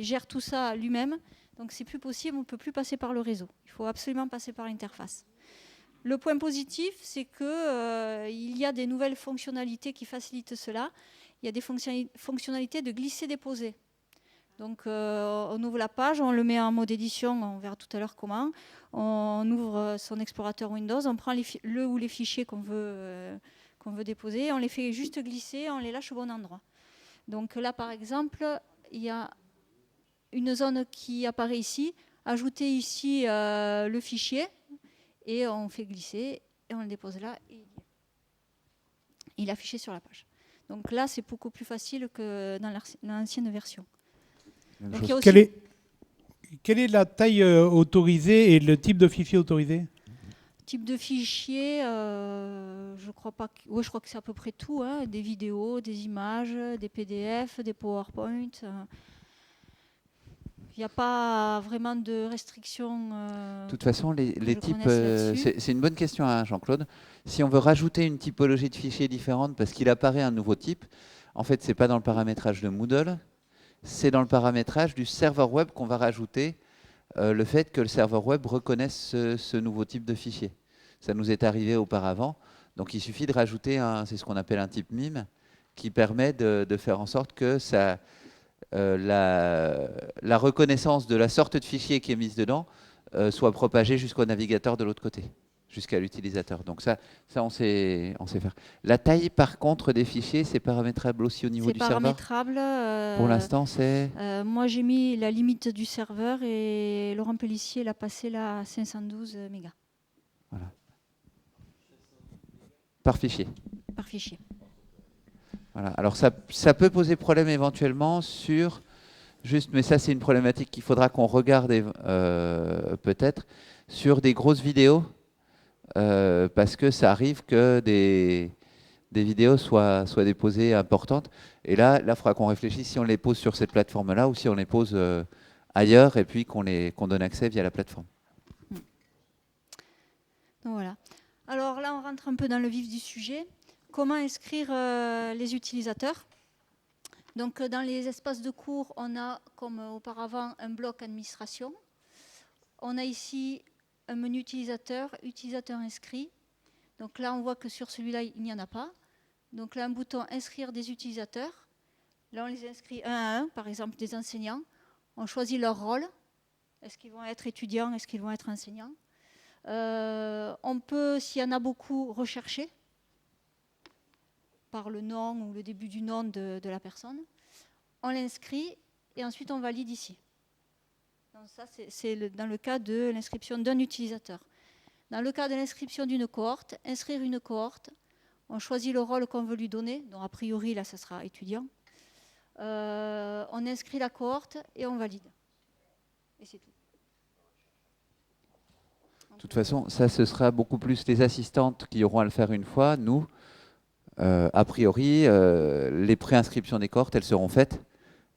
gère tout ça lui-même. Donc c'est plus possible, on ne peut plus passer par le réseau. Il faut absolument passer par l'interface. Le point positif, c'est qu'il y a des nouvelles fonctionnalités qui facilitent cela. Il y a des fonctionnalités de glisser-déposer. Donc on ouvre la page, on le met en mode édition, on verra tout à l'heure comment. On ouvre son explorateur Windows, on prend le ou les fichiers qu'on veut déposer, on les fait juste glisser, on les lâche au bon endroit. Donc là par exemple, il y a une zone qui apparaît ici, ajouter ici le fichier et on fait glisser et on le dépose là et il est affiché sur la page. Donc là c'est beaucoup plus facile que dans l'ancienne version. Donc, quelle est la taille autorisée et le type de fichier autorisé? Type de fichier, je crois pas. Oui, je crois que c'est à peu près tout. Hein, des vidéos, des images, des PDF, des PowerPoint. Il n'y a pas vraiment de restrictions. De toute façon, les types, c'est une bonne question, hein, Jean-Claude. Si on veut rajouter une typologie de fichier différente parce qu'il apparaît un nouveau type, en fait, ce n'est pas dans le paramétrage de Moodle. C'est dans le paramétrage du serveur web qu'on va rajouter le fait que le serveur web reconnaisse ce nouveau type de fichier. Ça nous est arrivé auparavant. Donc il suffit de rajouter, c'est ce qu'on appelle un type MIME, qui permet de faire en sorte que ça, la reconnaissance de la sorte de fichier qui est mise dedans soit propagée jusqu'au navigateur de l'autre côté, jusqu'à l'utilisateur. Donc ça on sait faire. La taille, par contre, des fichiers, c'est paramétrable aussi au niveau du serveur. C'est paramétrable. Pour l'instant, c'est... Moi, j'ai mis la limite du serveur et Laurent Pellissier l'a passé là à 512 mégas. Voilà. Par fichier. Par fichier. Voilà. Alors ça peut poser problème éventuellement sur... Juste, mais ça c'est une problématique qu'il faudra qu'on regarde peut-être sur des grosses vidéos, parce que ça arrive que des vidéos soient déposées importantes. Et là, il faudra qu'on réfléchisse si on les pose sur cette plateforme-là ou si on les pose ailleurs et puis qu'on donne accès via la plateforme. Donc, voilà. Alors là, on rentre un peu dans le vif du sujet. Comment inscrire les utilisateurs? Donc, dans les espaces de cours, on a, comme auparavant, un bloc administration. On a ici un menu utilisateur, utilisateur inscrit. Donc là, on voit que sur celui-là, il n'y en a pas. Donc là, un bouton inscrire des utilisateurs. Là, on les inscrit un à un, par exemple des enseignants. On choisit leur rôle. Est-ce qu'ils vont être étudiants? Est-ce qu'ils vont être enseignants? On peut, s'il y en a beaucoup, rechercher par le nom ou le début du nom de la personne. On l'inscrit et ensuite on valide ici. Donc ça, c'est dans le cas de l'inscription d'un utilisateur. Dans le cas de l'inscription d'une cohorte, inscrire une cohorte, on choisit le rôle qu'on veut lui donner. Donc a priori, là, ça sera étudiant. On inscrit la cohorte et on valide. Et c'est tout. De toute façon, ça, ce sera beaucoup plus les assistantes qui auront à le faire une fois. Nous, a priori, les préinscriptions des cohortes, elles seront faites.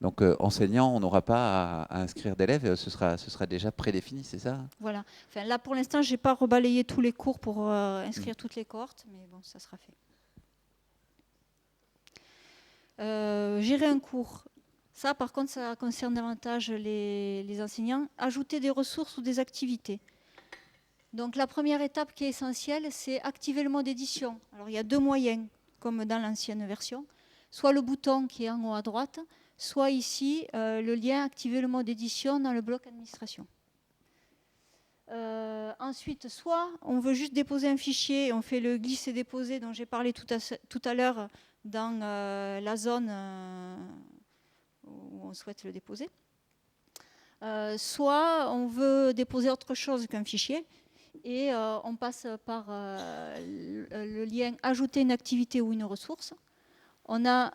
Donc, enseignants, on n'aura pas à inscrire d'élèves, ce sera déjà prédéfini, c'est ça? Voilà. Enfin, là, pour l'instant, je n'ai pas rebalayé tous les cours pour inscrire toutes les cohortes, mais bon, ça sera fait. Gérer un cours. Ça, par contre, ça concerne davantage les enseignants. Ajouter des ressources ou des activités. Donc, la première étape qui est essentielle, c'est activer le mode édition. Alors, il y a deux moyens, comme dans l'ancienne version. Soit le bouton qui est en haut à droite, soit ici, le lien activer le mode édition dans le bloc administration. Ensuite, soit on veut juste déposer un fichier, on fait le glisser-déposer dont j'ai parlé tout à l'heure dans la zone où on souhaite le déposer. Soit on veut déposer autre chose qu'un fichier et on passe par le lien ajouter une activité ou une ressource. On a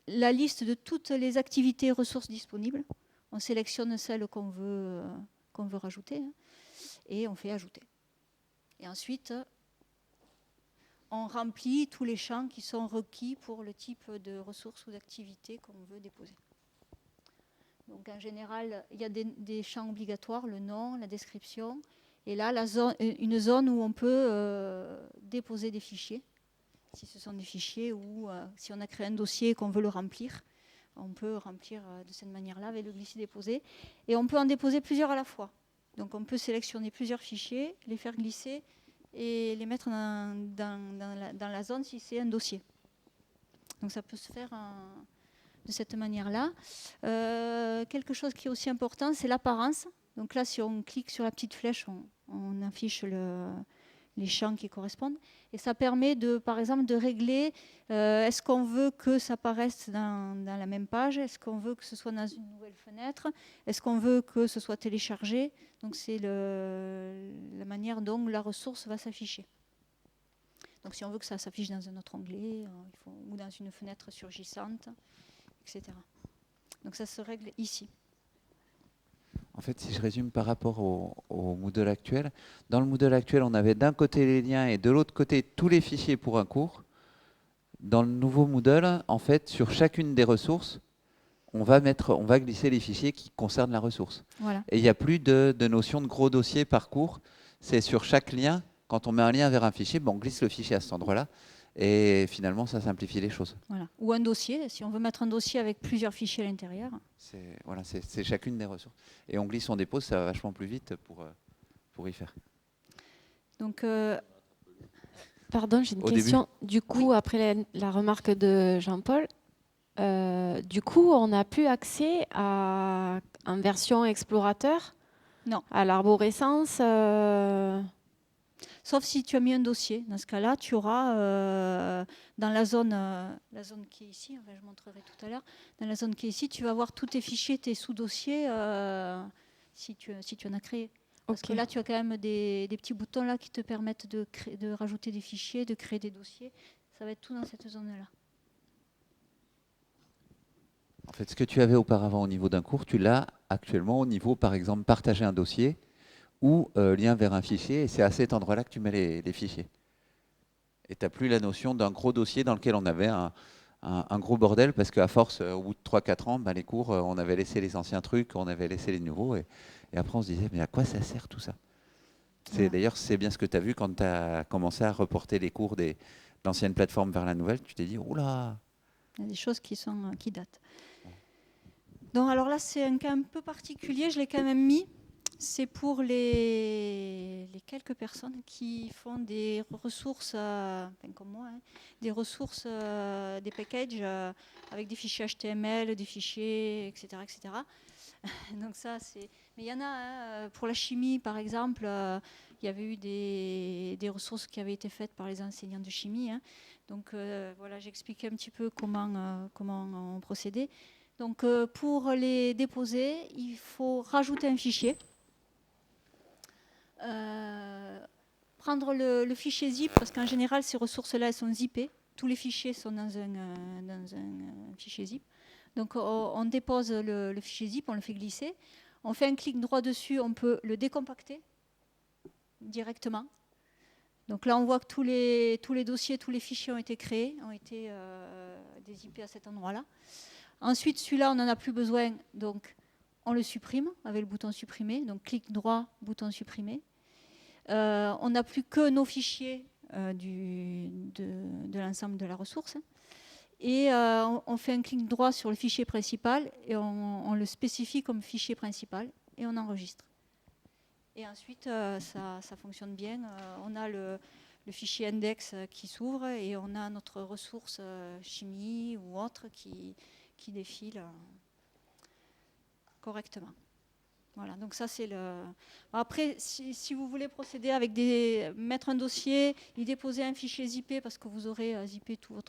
la liste de toutes les activités et ressources disponibles. On sélectionne celles qu'on veut rajouter et on fait ajouter. Et ensuite, on remplit tous les champs qui sont requis pour le type de ressources ou d'activités qu'on veut déposer. Donc en général, il y a des champs obligatoires, le nom, la description, et là une zone où on peut déposer des fichiers. Si ce sont des fichiers ou si on a créé un dossier et qu'on veut le remplir, on peut remplir de cette manière-là avec le glisser-déposer. Et on peut en déposer plusieurs à la fois. Donc on peut sélectionner plusieurs fichiers, les faire glisser et les mettre dans la zone si c'est un dossier. Donc ça peut se faire de cette manière-là. Quelque chose qui est aussi important, c'est l'apparence. Donc là, si on clique sur la petite flèche, on affiche les champs qui correspondent. Et ça permet, par exemple, de régler est-ce qu'on veut que ça apparaisse dans la même page? Est-ce qu'on veut que ce soit dans une nouvelle fenêtre? Est-ce qu'on veut que ce soit téléchargé? Donc c'est la manière dont la ressource va s'afficher. Donc si on veut que ça s'affiche dans un autre onglet ou dans une fenêtre surgissante, etc. Donc ça se règle ici. En fait, si je résume par rapport au Moodle actuel, dans le Moodle actuel, on avait d'un côté les liens et de l'autre côté tous les fichiers pour un cours. Dans le nouveau Moodle, en fait, sur chacune des ressources, on va glisser les fichiers qui concernent la ressource. Voilà. Et il n'y a plus de notion de gros dossier par cours. C'est sur chaque lien, quand on met un lien vers un fichier, on glisse le fichier à cet endroit-là. Et finalement, ça simplifie les choses. Voilà. Ou un dossier, si on veut mettre un dossier avec plusieurs fichiers à l'intérieur. C'est chacune des ressources. Et on glisse, on dépose, ça va vachement plus vite pour y faire. Donc, Pardon, j'ai une question. Du coup, après la remarque de Jean-Paul, du coup, on n'a plus accès en version explorateur non. à l'arborescence Sauf si tu as mis un dossier. Dans ce cas-là, tu auras dans la zone qui est ici, enfin, je montrerai tout à l'heure, dans la zone qui est ici, tu vas voir tous tes fichiers, tes sous-dossiers, si tu en as créé. Parce que là, tu as quand même des petits boutons là qui te permettent de rajouter des fichiers, de créer des dossiers. Ça va être tout dans cette zone-là. En fait, ce que tu avais auparavant au niveau d'un cours, tu l'as actuellement au niveau, par exemple, partager un dossier ou lien vers un fichier. Et c'est à cet endroit-là que tu mets les fichiers. Et tu n'as plus la notion d'un gros dossier dans lequel on avait un gros bordel, parce qu'à force, au bout de 3-4 ans, les cours, on avait laissé les anciens trucs, on avait laissé les nouveaux. Et après, on se disait, mais à quoi ça sert tout ça? D'ailleurs, c'est bien ce que tu as vu quand tu as commencé à reporter les cours de l'ancienne plateforme vers la nouvelle. Tu t'es dit, oula! Il y a des choses qui datent. Donc, alors là, c'est un cas un peu particulier, je l'ai quand même mis. C'est pour les quelques personnes qui font des ressources, comme moi, des ressources, des packages avec des fichiers HTML, des fichiers, etc. etc. Donc ça, mais il y en a, pour la chimie, par exemple, il y avait eu des ressources qui avaient été faites par les enseignants de chimie. Donc voilà, j'expliquais un petit peu comment on procédait. Donc pour les déposer, il faut rajouter un fichier. Prendre le fichier zip, parce qu'en général, ces ressources-là, elles sont zippées. Tous les fichiers sont dans un fichier zip. Donc, on dépose le fichier zip, on le fait glisser. On fait un clic droit dessus, on peut le décompacter directement. Donc là, on voit que tous les dossiers, tous les fichiers ont été créés, ont été dézippés à cet endroit-là. Ensuite, celui-là, on n'en a plus besoin, donc on le supprime avec le bouton supprimer. Donc, clic droit, bouton supprimer. On n'a plus que nos fichiers de l'ensemble de la ressource. Et on fait un clic droit sur le fichier principal et on le spécifie comme fichier principal et on enregistre. Et ensuite, ça fonctionne bien. On a le fichier index qui s'ouvre et on a notre ressource chimie ou autre qui défile correctement. Voilà, donc ça c'est le... Après, si vous voulez procéder avec mettre un dossier, y déposer un fichier zippé, parce que vous aurez zippé tous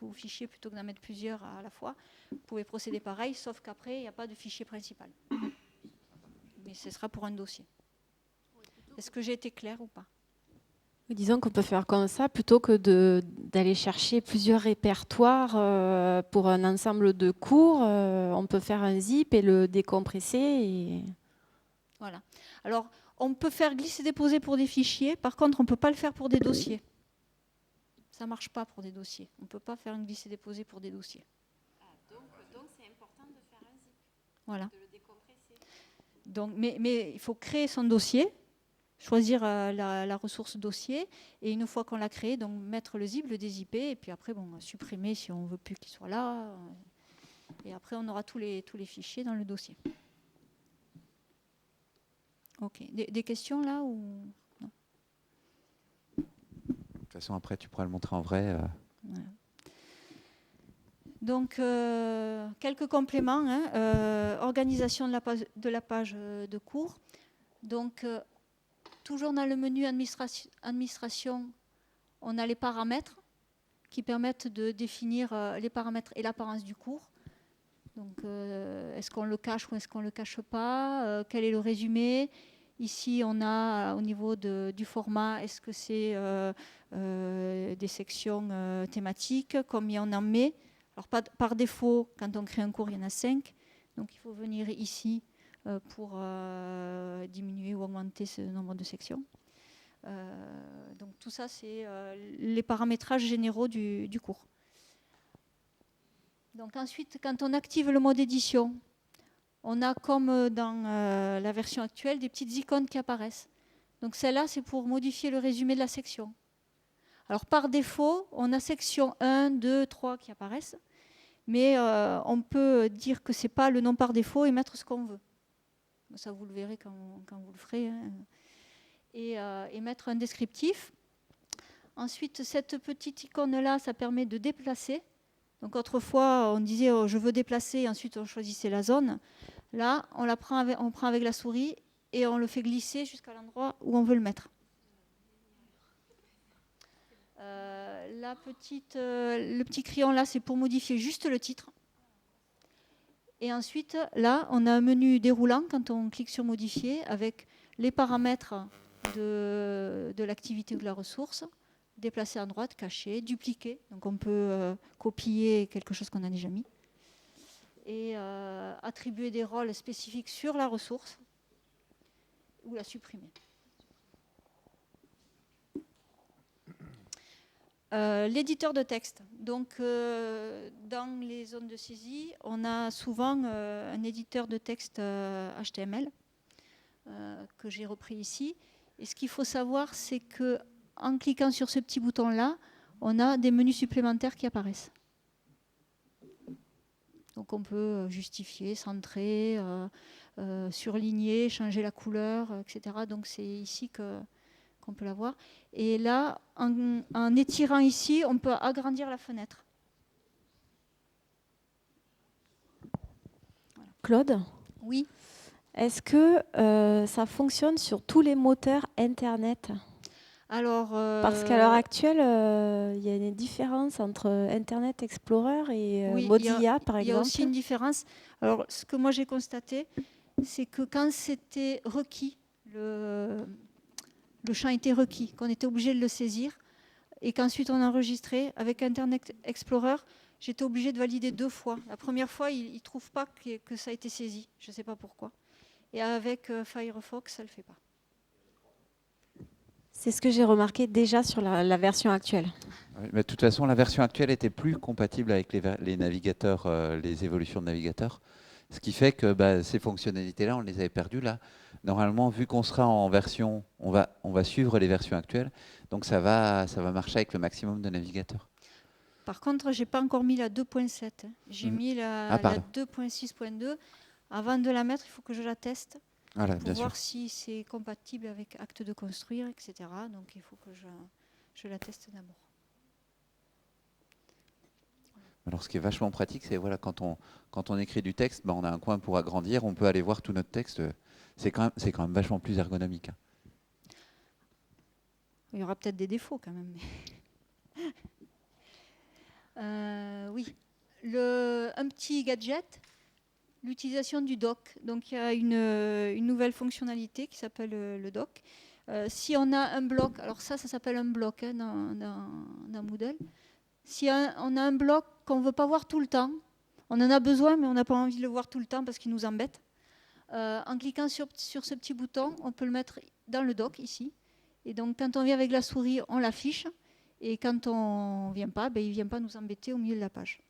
vos fichiers plutôt que d'en mettre plusieurs à la fois, vous pouvez procéder pareil, sauf qu'après, il n'y a pas de fichier principal. Mais ce sera pour un dossier. Est-ce que j'ai été claire ou pas? Disons qu'on peut faire comme ça, plutôt que d'aller chercher plusieurs répertoires pour un ensemble de cours, on peut faire un zip et le décompresser. Voilà. Alors, on peut faire glisser-déposer pour des fichiers, par contre, on ne peut pas le faire pour des dossiers. Ça ne marche pas pour des dossiers. On ne peut pas faire un glisser-déposer pour des dossiers. Donc c'est important de faire un zip, voilà. de le décompresser. Donc, mais il faut créer son dossier, choisir la ressource dossier, et une fois qu'on l'a créé, donc mettre le zip, le dézipper, et puis après, supprimer si on ne veut plus qu'il soit là. Et après, on aura tous les fichiers dans le dossier. Ok. Des questions là ou non? De toute façon, après, tu pourras le montrer en vrai. Voilà. Donc, quelques compléments. Organisation de la page de cours. Donc, toujours dans le menu administration, on a les paramètres qui permettent de définir les paramètres et l'apparence du cours. Donc, est-ce qu'on le cache ou est-ce qu'on ne le cache pas? Quel est le résumé? Ici, on a au niveau du format, est-ce que c'est des sections thématiques? Combien on en met? Alors, par défaut, quand on crée un cours, il y en a 5. Donc, il faut venir ici pour diminuer ou augmenter ce nombre de sections. Donc, tout ça, c'est les paramétrages généraux du cours. Donc ensuite, quand on active le mode édition, on a comme dans la version actuelle des petites icônes qui apparaissent. Donc celle-là, c'est pour modifier le résumé de la section. Alors par défaut, on a section 1, 2, 3 qui apparaissent, mais on peut dire que ce n'est pas le nom par défaut et mettre ce qu'on veut. Ça, vous le verrez quand vous le ferez. et mettre un descriptif. Ensuite, cette petite icône-là, ça permet de déplacer. Donc autrefois, on disait oh, je veux déplacer, et ensuite on choisissait la zone. Là, on prend avec la souris et on le fait glisser jusqu'à l'endroit où on veut le mettre. Le petit crayon là, c'est pour modifier juste le titre. Et ensuite, là, on a un menu déroulant quand on clique sur modifier avec les paramètres de l'activité ou de la ressource, déplacer à droite, cacher, dupliquer. Donc on peut copier quelque chose qu'on a déjà mis. Et attribuer des rôles spécifiques sur la ressource ou la supprimer. L'éditeur de texte. Donc, dans les zones de saisie, on a souvent un éditeur de texte HTML que j'ai repris ici. Et ce qu'il faut savoir, c'est qu'en cliquant sur ce petit bouton-là, on a des menus supplémentaires qui apparaissent. Donc, on peut justifier, centrer, surligner, changer la couleur, etc. Donc, c'est ici qu'on peut la voir. Et là, en étirant ici, on peut agrandir la fenêtre. Voilà. Claude ? Oui. Est-ce que ça fonctionne sur tous les moteurs Internet ? Alors, parce qu'à l'heure actuelle, il y a une différence entre Internet Explorer et oui, Mozilla, par exemple. Il y a aussi une différence. Alors, ce que moi j'ai constaté, c'est que quand c'était requis, le champ était requis, qu'on était obligé de le saisir, et qu'ensuite on enregistrait, avec Internet Explorer, j'étais obligée de valider 2 fois. La première fois, il ne trouve pas que ça a été saisi. Je ne sais pas pourquoi. Et avec Firefox, ça ne le fait pas. C'est ce que j'ai remarqué déjà sur la version actuelle. Oui, mais de toute façon, la version actuelle était plus compatible avec les navigateurs, les évolutions de navigateurs. Ce qui fait que ces fonctionnalités-là, on les avait perdues là. Normalement, vu qu'on sera en version, on va suivre les versions actuelles. Donc ça va marcher avec le maximum de navigateurs. Par contre, je n'ai pas encore mis la 2.7. J'ai mis la 2.6.2. Avant de la mettre, il faut que je la teste. Voilà, pour voir si c'est compatible avec Acte de construire, etc. Donc il faut que je la teste d'abord. Alors ce qui est vachement pratique, c'est voilà, quand on écrit du texte, on a un coin pour agrandir, on peut aller voir tout notre texte. C'est quand même vachement plus ergonomique. Il y aura peut-être des défauts quand même. Oui, un petit gadget. L'utilisation du doc. Donc, il y a une nouvelle fonctionnalité qui s'appelle le doc. Si on a un bloc, alors ça s'appelle un bloc dans Moodle. Si on a un bloc qu'on ne veut pas voir tout le temps, on en a besoin, mais on n'a pas envie de le voir tout le temps parce qu'il nous embête. En cliquant sur ce petit bouton, on peut le mettre dans le doc, ici. Et donc, quand on vient avec la souris, on l'affiche. Et quand on ne vient pas, il ne vient pas nous embêter au milieu de la page.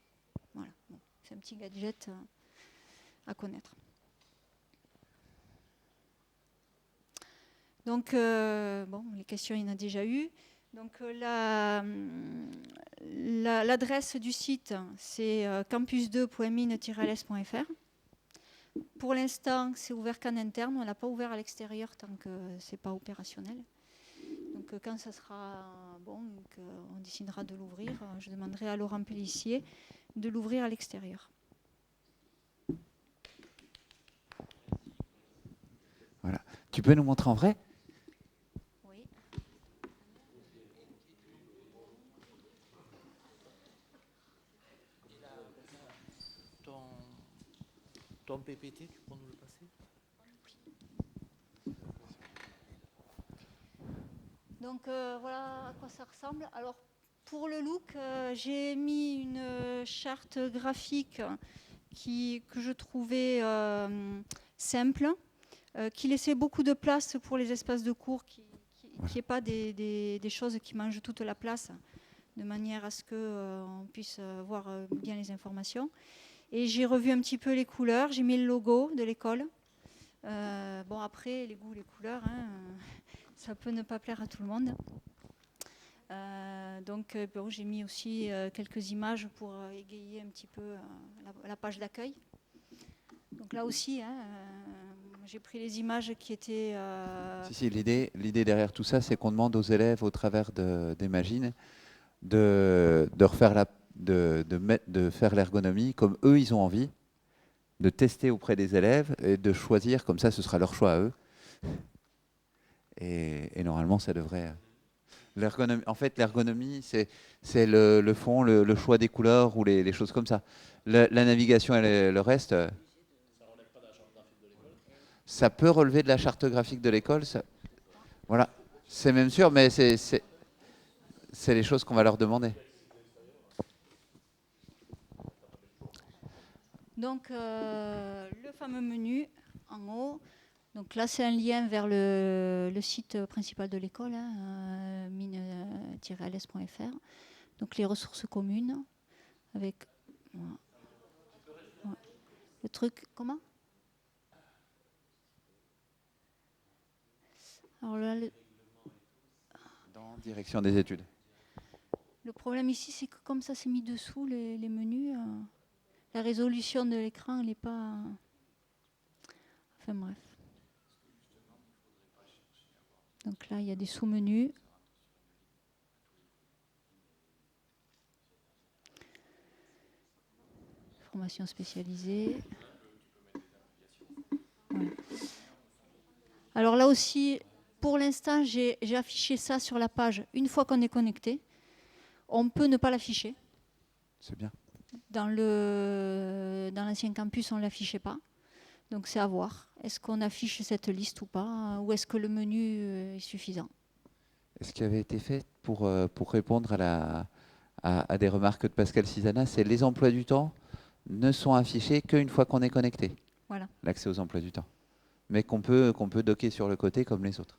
Voilà. Bon, c'est un petit gadget à connaître. Donc, les questions, il y en a déjà eu. Donc, l'adresse du site, c'est campus2.mine-ls.fr. Pour l'instant, c'est ouvert qu'en interne. On ne l'a pas ouvert à l'extérieur tant que ce n'est pas opérationnel. Donc, quand ça sera bon, on décidera de l'ouvrir, je demanderai à Laurent Pellissier de l'ouvrir à l'extérieur. Voilà. Tu peux nous montrer en vrai ? Oui. Ton PPT, tu peux nous le passer ? Donc voilà à quoi ça ressemble. Alors pour le look, j'ai mis une charte graphique que je trouvais simple, qui laissait beaucoup de place pour les espaces de cours, qui n'y ait pas des choses qui mangent toute la place, de manière à ce qu'on puisse voir bien les informations. Et j'ai revu un petit peu les couleurs, j'ai mis le logo de l'école. Bon, après, les goûts, les couleurs, ça peut ne pas plaire à tout le monde. Donc, j'ai mis aussi quelques images pour égayer un petit peu la page d'accueil. Donc là aussi, J'ai pris les images qui étaient... Si, l'idée derrière tout ça, c'est qu'on demande aux élèves, au travers d'Imagine, de refaire de faire l'ergonomie comme eux, ils ont envie, de tester auprès des élèves et de choisir, comme ça, ce sera leur choix à eux. Et normalement, ça devrait... En fait, l'ergonomie, c'est le fond, le choix des couleurs ou les choses comme ça. La navigation et le reste... Ça peut relever de la charte graphique de l'école. Voilà, c'est même sûr, mais c'est les choses qu'on va leur demander. Donc, le fameux menu en haut. Donc là, c'est un lien vers le site principal de l'école, hein, mine-ls.fr. Donc les ressources communes avec le truc. Comment? Alors là, Dans direction des études. le problème ici, c'est que comme ça, c'est mis dessous les menus. La résolution de l'écran, elle n'est pas... Enfin bref. Donc là, il y a des sous-menus. Formation spécialisée. Voilà. Alors là aussi, pour l'instant, j'ai affiché ça sur la page une fois qu'on est connecté. On peut ne pas l'afficher. C'est bien. Dans l'ancien campus, on ne l'affichait pas. Donc c'est à voir. Est-ce qu'on affiche cette liste ou pas? Ou est-ce que le menu est suffisant? Ce qui avait été fait pour répondre à des remarques de Pascal Cisana, c'est les emplois du temps ne sont affichés qu'une fois qu'on est connecté. Voilà. L'accès aux emplois du temps. Mais qu'on peut docker sur le côté comme les autres.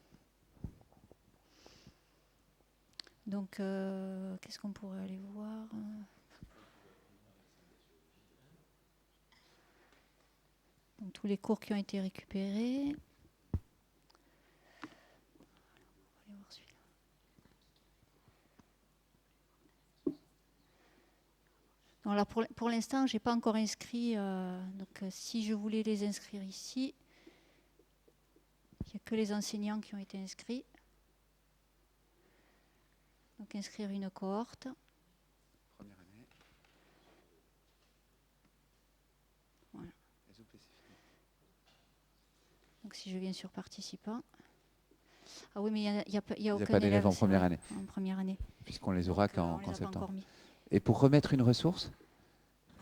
Donc, qu'est-ce qu'on pourrait aller voir? Donc, tous les cours qui ont été récupérés. On va aller voir celui-là. Donc là, pour l'instant, je n'ai pas encore inscrit. Donc, si je voulais les inscrire ici, il n'y a que les enseignants qui ont été inscrits. Donc, inscrire une cohorte. Première année. Voilà. Donc, si je viens sur participants. Ah oui, mais il n'y a aucun pas d'élèves en première année. En première année. Puisqu'on les aura qu'en les a pas septembre. encore mis. Et pour remettre une ressource,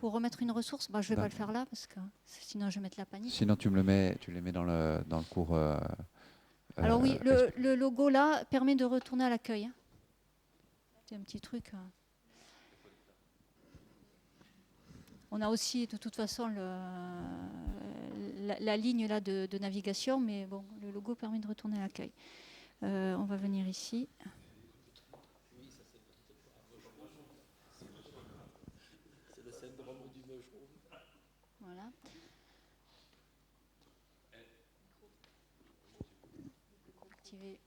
Pour remettre une ressource, je ne vais pas le faire là parce que sinon je vais mettre la panique. sinon tu les mets dans le cours. Alors oui, le logo là permet de retourner à l'accueil. Hein. C'est un petit truc. On a aussi de toute façon la ligne là de navigation, mais bon, le logo permet de retourner à l'accueil. On va venir ici. Voilà. Activer.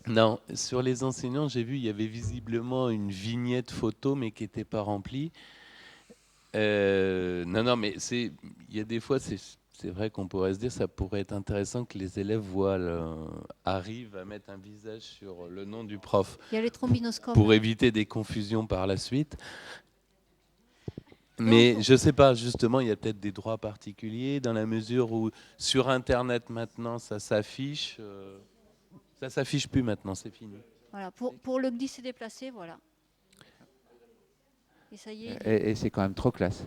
Non, sur les enseignants, j'ai vu, il y avait visiblement une vignette photo, mais qui n'était pas remplie. Non, mais il y a des fois, c'est vrai qu'on pourrait se dire, ça pourrait être intéressant que les élèves arrivent à mettre un visage sur le nom du prof. Il y a les trombinoscopes. Pour éviter des confusions par la suite. Mais je ne sais pas, justement, il y a peut-être des droits particuliers dans la mesure où sur Internet maintenant, ça s'affiche. Ça s'affiche plus maintenant, c'est fini. Voilà, pour le glisser déplacer, voilà. Et ça y est. Et c'est quand même trop classe.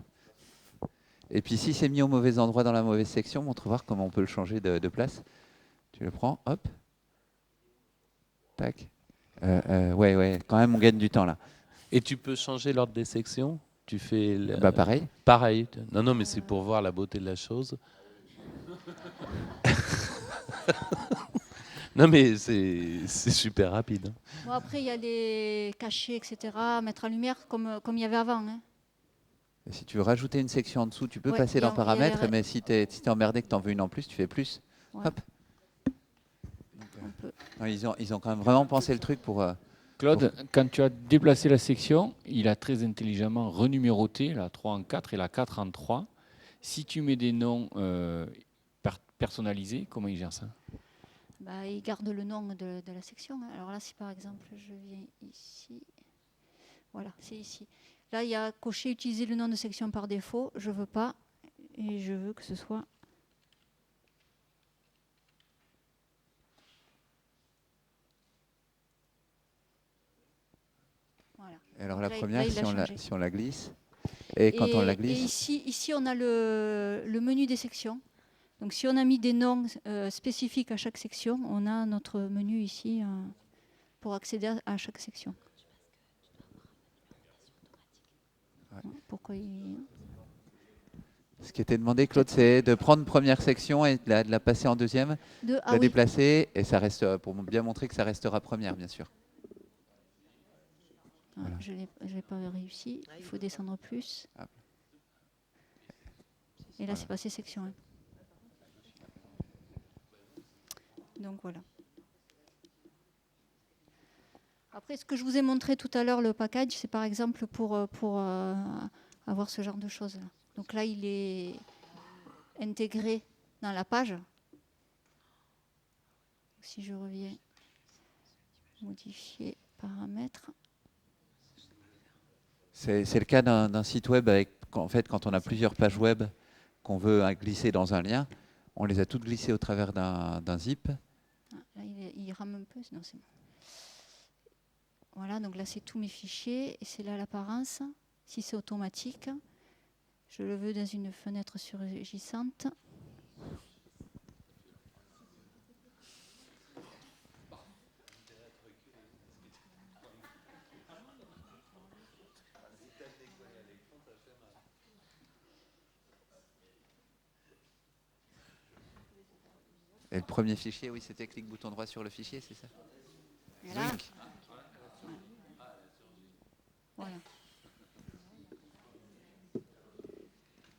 Et puis si c'est mis au mauvais endroit dans la mauvaise section, montre voir comment on peut le changer de place. Tu le prends, hop. Tac. Ouais, quand même on gagne du temps là. Et tu peux changer l'ordre des sections? Tu fais pareil. Pareil. Non, mais c'est pour voir la beauté de la chose. Non, mais c'est super rapide. Bon, après, il y a des cachets, etc., à mettre en lumière comme il y avait avant. Hein. Et si tu veux rajouter une section en dessous, tu peux Ouais, passer dans paramètres, les... mais si tu es emmerdé que tu en veux une en plus, tu fais plus. Ouais. Hop. Non, ils ont quand même vraiment pensé le truc pour Claude, quand tu as déplacé la section, il a très intelligemment renuméroté la 3 en 4 et la 4 en 3. Si tu mets des noms personnalisés, comment il gère ça? Bah, il garde le nom de la section. Alors là, si par exemple, je viens ici, voilà, c'est ici. Là, il y a coché utiliser le nom de section par défaut. Je veux pas, et je veux que ce soit. Voilà. Alors Donc la là, première, il a changé. si on la glisse, et quand on la glisse, ici, on a le menu des sections. Donc si on a mis des noms spécifiques à chaque section, on a notre menu ici pour accéder à chaque section. Ouais. Pourquoi ce qui était demandé, Claude, c'est de prendre première section et de la passer en deuxième, la déplacer, et ça reste, pour bien montrer que ça restera première, bien sûr. Voilà. Je n'ai pas réussi, il faut descendre plus. Ah. Et là, Voilà. c'est passé section 1. Donc voilà. Après, ce que je vous ai montré tout à l'heure, le package, c'est par exemple pour avoir ce genre de choses-là. Donc là, il est intégré dans la page. Si je reviens, modifier paramètres. C'est le cas d'un site web avec, en fait, quand on a plusieurs pages web qu'on veut glisser dans un lien, on les a toutes glissées au travers d'un zip. Ah, là, il rame un peu, non, c'est bon. Voilà, donc là, c'est tous mes fichiers, et c'est là l'apparence. Si c'est automatique, je le veux dans une fenêtre surgissante. Et le premier fichier, oui, c'était clic bouton droit sur le fichier, c'est ça? Voilà. Voilà.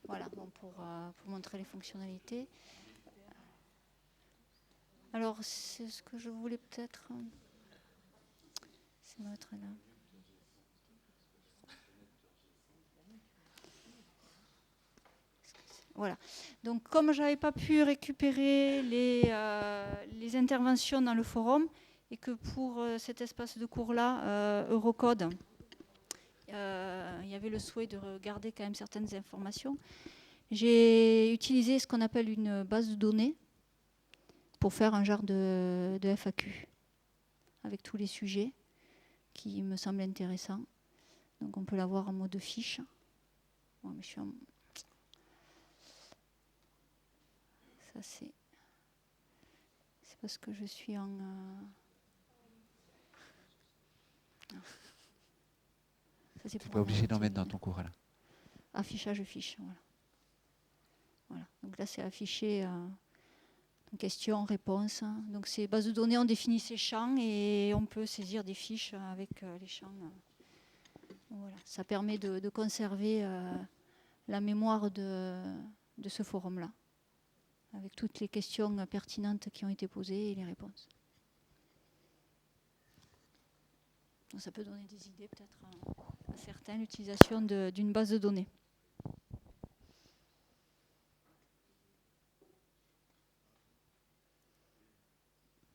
Voilà, bon, pour montrer les fonctionnalités. Alors, c'est ce que je voulais peut-être... c'est mettre là. Voilà. Donc, comme je n'avais pas pu récupérer les interventions dans le forum, et que pour cet espace de cours-là, Eurocode, il y avait le souhait de regarder quand même certaines informations, j'ai utilisé ce qu'on appelle une base de données pour faire un genre de FAQ avec tous les sujets qui me semblent intéressants. Donc, on peut l'avoir en mode fiche. Bon, mais je suis en... Ça, c'est parce que je suis en... Tu n'es pas obligé d'en mettre dans ton cours, là. Affichage fiche, voilà. Voilà. Donc là, c'est affiché question, réponse. Donc ces bases de données, on définit ces champs et on peut saisir des fiches avec les champs. Voilà. Ça permet de conserver la mémoire de ce forum-là, avec toutes les questions pertinentes qui ont été posées et les réponses. Donc ça peut donner des idées peut-être à certains, l'utilisation d'une base de données.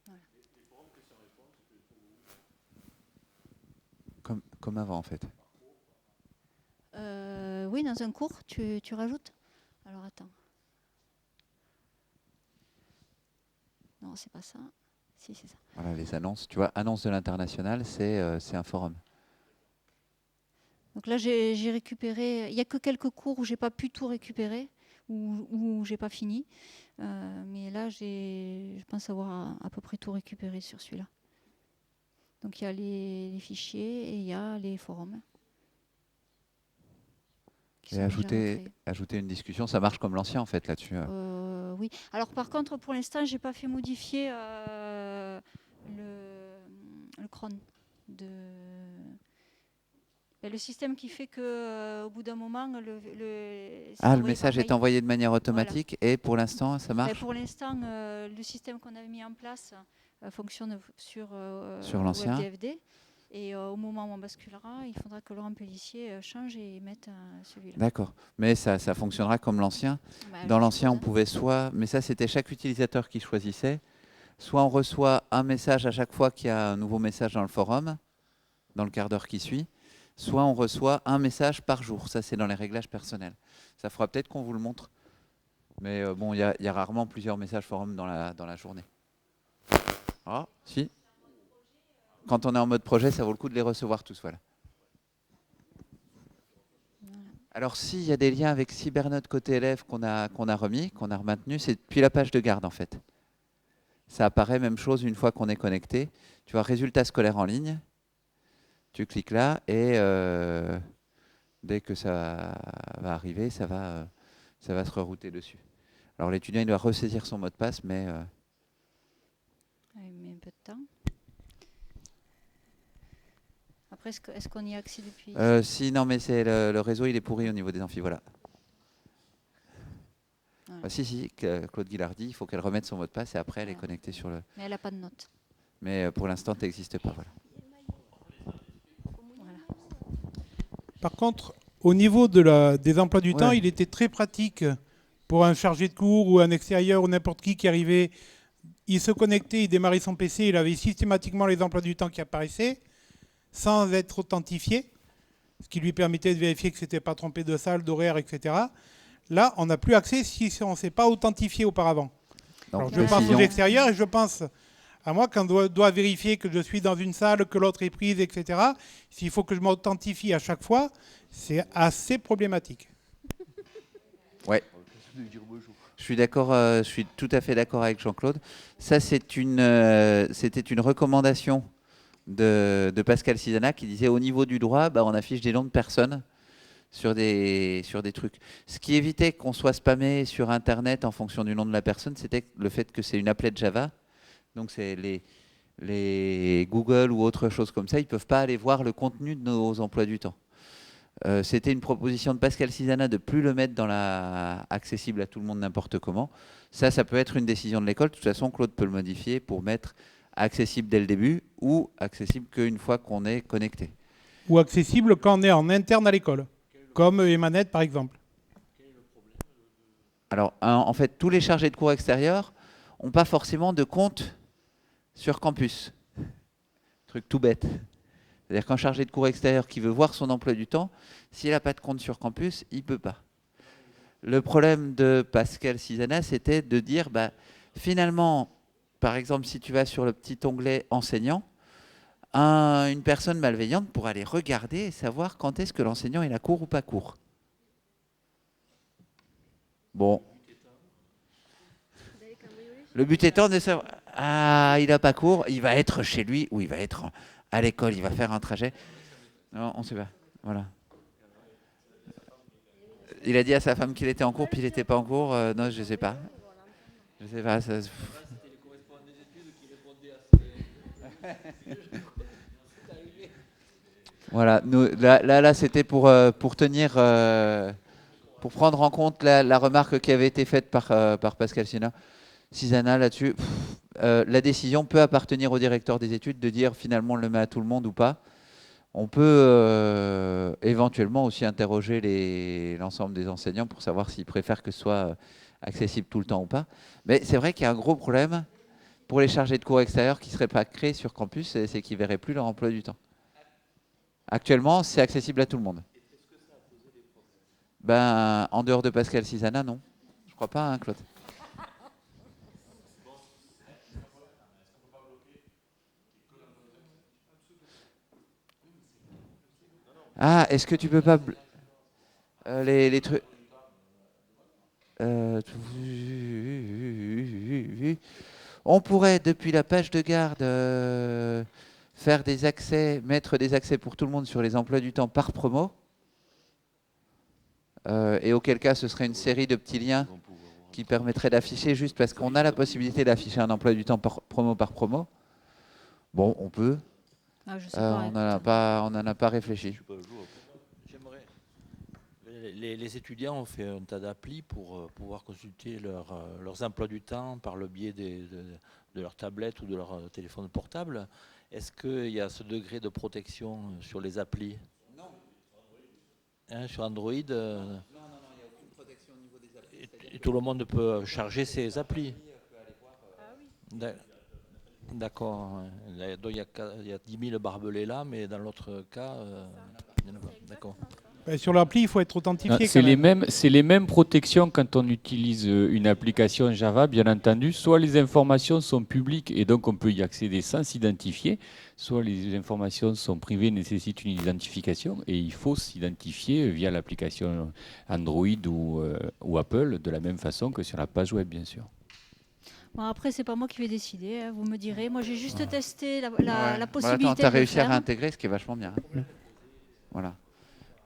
Voilà. Comme avant, en fait. Oui, dans un cours, tu rajoutes. Alors attends. Non, c'est pas ça. Si, c'est ça. Voilà, les annonces. Tu vois, annonce de l'international, c'est un forum. Donc là, j'ai récupéré. Il n'y a que quelques cours où j'ai pas pu tout récupérer, où j'ai pas fini. Mais là, je pense avoir à peu près tout récupéré sur celui-là. Donc il y a les fichiers et il y a les forums. Et ajouter une discussion, ça marche comme l'ancien en fait là-dessus. Oui. Alors par contre, pour l'instant, j'ai pas fait modifier le cron le système qui fait que au bout d'un moment, le message est envoyé de manière automatique. Voilà. Et pour l'instant, ça marche. Pour l'instant, le système qu'on avait mis en place fonctionne sur l'ancien. WebDFD. Et au moment où on basculera, il faudra que Laurent Pellissier change et mette celui-là. D'accord. Mais ça fonctionnera comme l'ancien. Bah, Dans je l'ancien, on suppose, hein. pouvait soit, mais ça c'était chaque utilisateur qui choisissait, soit on reçoit un message à chaque fois qu'il y a un nouveau message dans le forum, dans le quart d'heure qui suit, soit on reçoit un message par jour. Ça c'est dans les réglages personnels. Ça fera peut-être qu'on vous le montre. Mais bon, il y a rarement plusieurs messages forum dans la journée. Ah, si. Quand on est en mode projet, ça vaut le coup de les recevoir tous. Voilà. Alors, s'il y a des liens avec Cybernote côté élève qu'on a remis, qu'on a maintenu, c'est depuis la page de garde en fait. Ça apparaît même chose une fois qu'on est connecté. Tu vois, résultats scolaires en ligne. Tu cliques là et dès que ça va arriver, ça va se rerouter dessus. Alors, l'étudiant, il doit ressaisir son mot de passe, mais... Il met un peu de temps. Après, est-ce qu'on y a accès depuis Si, non, mais c'est le réseau, il est pourri au niveau des amphis, voilà. Voilà. Si, Claude Guillardi, il faut qu'elle remette son mot de passe et après elle est Voilà. connectée sur le... Mais elle n'a pas de note. Mais pour l'instant, tu n'existes pas, voilà. Voilà. Par contre, au niveau des emplois du temps, Ouais. il était très pratique pour un chargé de cours ou un extérieur ou n'importe qui arrivait. Il se connectait, il démarrait son PC, il avait systématiquement les emplois du temps qui apparaissaient sans être authentifié, ce qui lui permettait de vérifier que ce n'était pas trompé de salle, d'horaire, etc. Là, on n'a plus accès si on ne s'est pas authentifié auparavant. Donc, Alors, je pense aux extérieurs et je pense à moi quand on doit vérifier que je suis dans une salle, que l'autre est prise, etc. S'il faut que je m'authentifie à chaque fois, c'est assez problématique. Ouais. Je suis d'accord, je suis tout à fait d'accord avec Jean-Claude. Ça, c'était une recommandation de Pascal Cisana qui disait au niveau du droit, bah, on affiche des noms de personnes sur des trucs. Ce qui évitait qu'on soit spammé sur Internet en fonction du nom de la personne, c'était le fait que c'est une applet Java. Donc c'est les Google ou autre chose comme ça, ils ne peuvent pas aller voir le contenu de nos emplois du temps. C'était une proposition de Pascal Cisana de ne plus le mettre dans accessible à tout le monde n'importe comment. Ça peut être une décision de l'école. De toute façon, Claude peut le modifier pour mettre accessible dès le début ou accessible qu'une fois qu'on est connecté. Ou accessible quand on est en interne à l'école, comme Emanette par exemple. Alors, en fait, tous les chargés de cours extérieurs n'ont pas forcément de compte sur campus. Truc tout bête. C'est-à-dire qu'un chargé de cours extérieur qui veut voir son emploi du temps, s'il n'a pas de compte sur campus, il ne peut pas. Le problème de Pascal Cisana, c'était de dire, bah, finalement, par exemple, si tu vas sur le petit onglet enseignant, une personne malveillante pourra aller regarder et savoir quand est-ce que l'enseignant est à court ou pas court. Bon. Le but étant de savoir, il n'a pas cours, il va être chez lui ou il va être à l'école, il va faire un trajet. Non, on ne sait pas. Voilà. Il a dit à sa femme qu'il était en cours, puis il n'était pas en cours. Non, je ne sais pas. Je sais pas. Ça... Voilà. Nous, là c'était pour tenir, pour prendre en compte la remarque qui avait été faite par Pascal Cisana là-dessus. La décision peut appartenir au directeur des études de dire finalement on le met à tout le monde ou pas. On peut éventuellement aussi interroger l'ensemble des enseignants pour savoir s'ils préfèrent que ce soit accessible tout le temps ou pas. Mais c'est vrai qu'il y a un gros problème pour les chargés de cours extérieurs qui ne seraient pas créés sur campus, c'est qu'ils ne verraient plus leur emploi du temps. Actuellement, c'est accessible à tout le monde. Ben, en dehors de Pascal Cisana, non. Je crois pas, hein, Claude. Ah, est-ce que tu peux pas... les trucs... on pourrait, depuis la page de garde, faire des accès, mettre des accès pour tout le monde sur les emplois du temps par promo. Et auquel cas, ce serait une série de petits liens qui permettraient d'afficher, juste parce qu'on a la possibilité d'afficher un emploi du temps par promo. Bon, on peut. Ah, je sais pas, on n'en a pas réfléchi. Les étudiants ont fait un tas d'applis pour pouvoir consulter leurs emplois du temps par le biais de leur tablette ou de leur téléphone portable. Est-ce qu'il y a ce degré de protection sur les applis? Non. Hein, sur Android, Non, il n'y a aucune protection au niveau des applis. et tout le monde peut charger ses applis. D'accord. Ouais. Donc, il y a 10 000 barbelés là, mais dans l'autre cas, il n'y en a pas. D'accord. Sur l'appli, il faut être authentifié. C'est quand même. les mêmes protections quand on utilise une application Java, bien entendu. Soit les informations sont publiques et donc on peut y accéder sans s'identifier, soit les informations sont privées, nécessitent une identification et il faut s'identifier via l'application Android ou Apple de la même façon que sur la page web, bien sûr. Bon, après, c'est pas moi qui vais décider, hein, vous me direz. Moi, j'ai juste testé la Ouais. possibilité Tu as de le réussi à faire. réintégrer, ce qui est vachement bien. Voilà.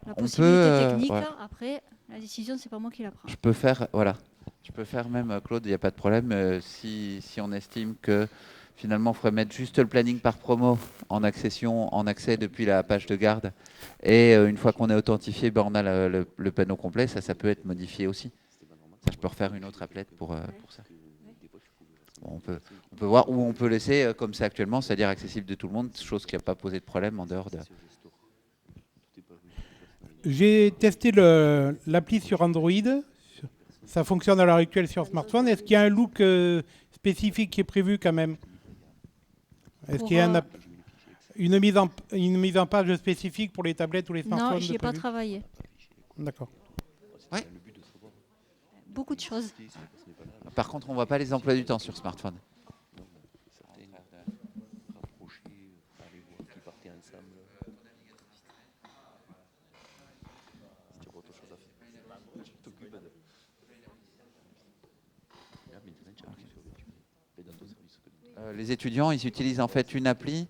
La On possibilité peut, technique. ouais. Après, la décision, c'est pas moi qui la prends. Je peux faire, voilà. Je peux faire même, Claude, il n'y a pas de problème. Si on estime que finalement, il faudrait mettre juste le planning par promo en accès depuis la page de garde. Et une fois qu'on est authentifié, on a le panneau complet. Ça peut être modifié aussi. Ça, je peux refaire une autre appelette pour ça. Bon, on peut voir où on peut laisser comme c'est actuellement, c'est-à-dire accessible de tout le monde, chose qui n'a pas posé de problème en dehors de... J'ai testé l'appli sur Android. Ça fonctionne à l'heure actuelle sur smartphone. Est-ce qu'il y a un look spécifique qui est prévu quand même? Est-ce qu'il y a une mise en page spécifique pour les tablettes ou les smartphones? Non, j'y ai pas travaillé. D'accord. Ouais. Beaucoup de choses. Par contre, on ne voit pas les emplois du temps sur smartphone. Les étudiants, ils utilisent en fait une appli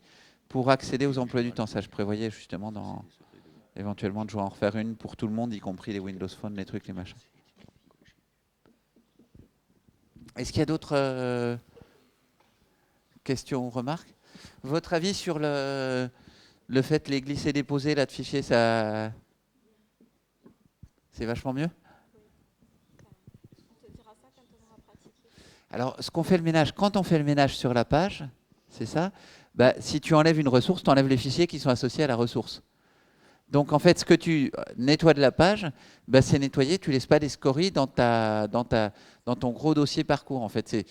pour accéder aux emplois du temps. Ça, je prévoyais justement éventuellement de jouer en refaire une pour tout le monde, y compris les Windows Phone, les trucs, les machins. Est-ce qu'il y a d'autres questions ou remarques? Votre avis sur le fait les glisser-déposer là de fichiers, ça c'est vachement mieux? Alors, ce qu'on fait le ménage, quand on fait le ménage sur la page, c'est ça, si tu enlèves une ressource, tu enlèves les fichiers qui sont associés à la ressource. Donc, en fait, ce que tu nettoies de la page, c'est nettoyer, tu ne laisses pas des scories dans ton gros dossier parcours. En fait,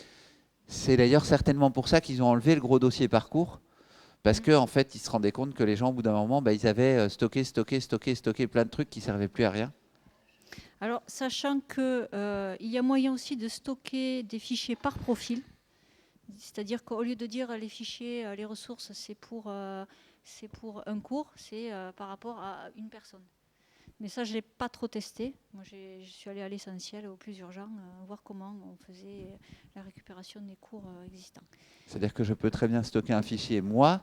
c'est d'ailleurs certainement pour ça qu'ils ont enlevé le gros dossier parcours, parce qu'en fait, ils se rendaient compte que les gens, au bout d'un moment, ils avaient stocké plein de trucs qui ne servaient plus à rien. Alors, sachant qu'il y a moyen aussi de stocker des fichiers par profil, c'est-à-dire qu'au lieu de dire les fichiers, les ressources, c'est pour un cours, c'est par rapport à une personne. Mais ça, je ne l'ai pas trop testé. Moi, je suis allée à l'essentiel, au plus urgent, voir comment on faisait la récupération des cours existants. C'est-à-dire que je peux très bien stocker un fichier, moi,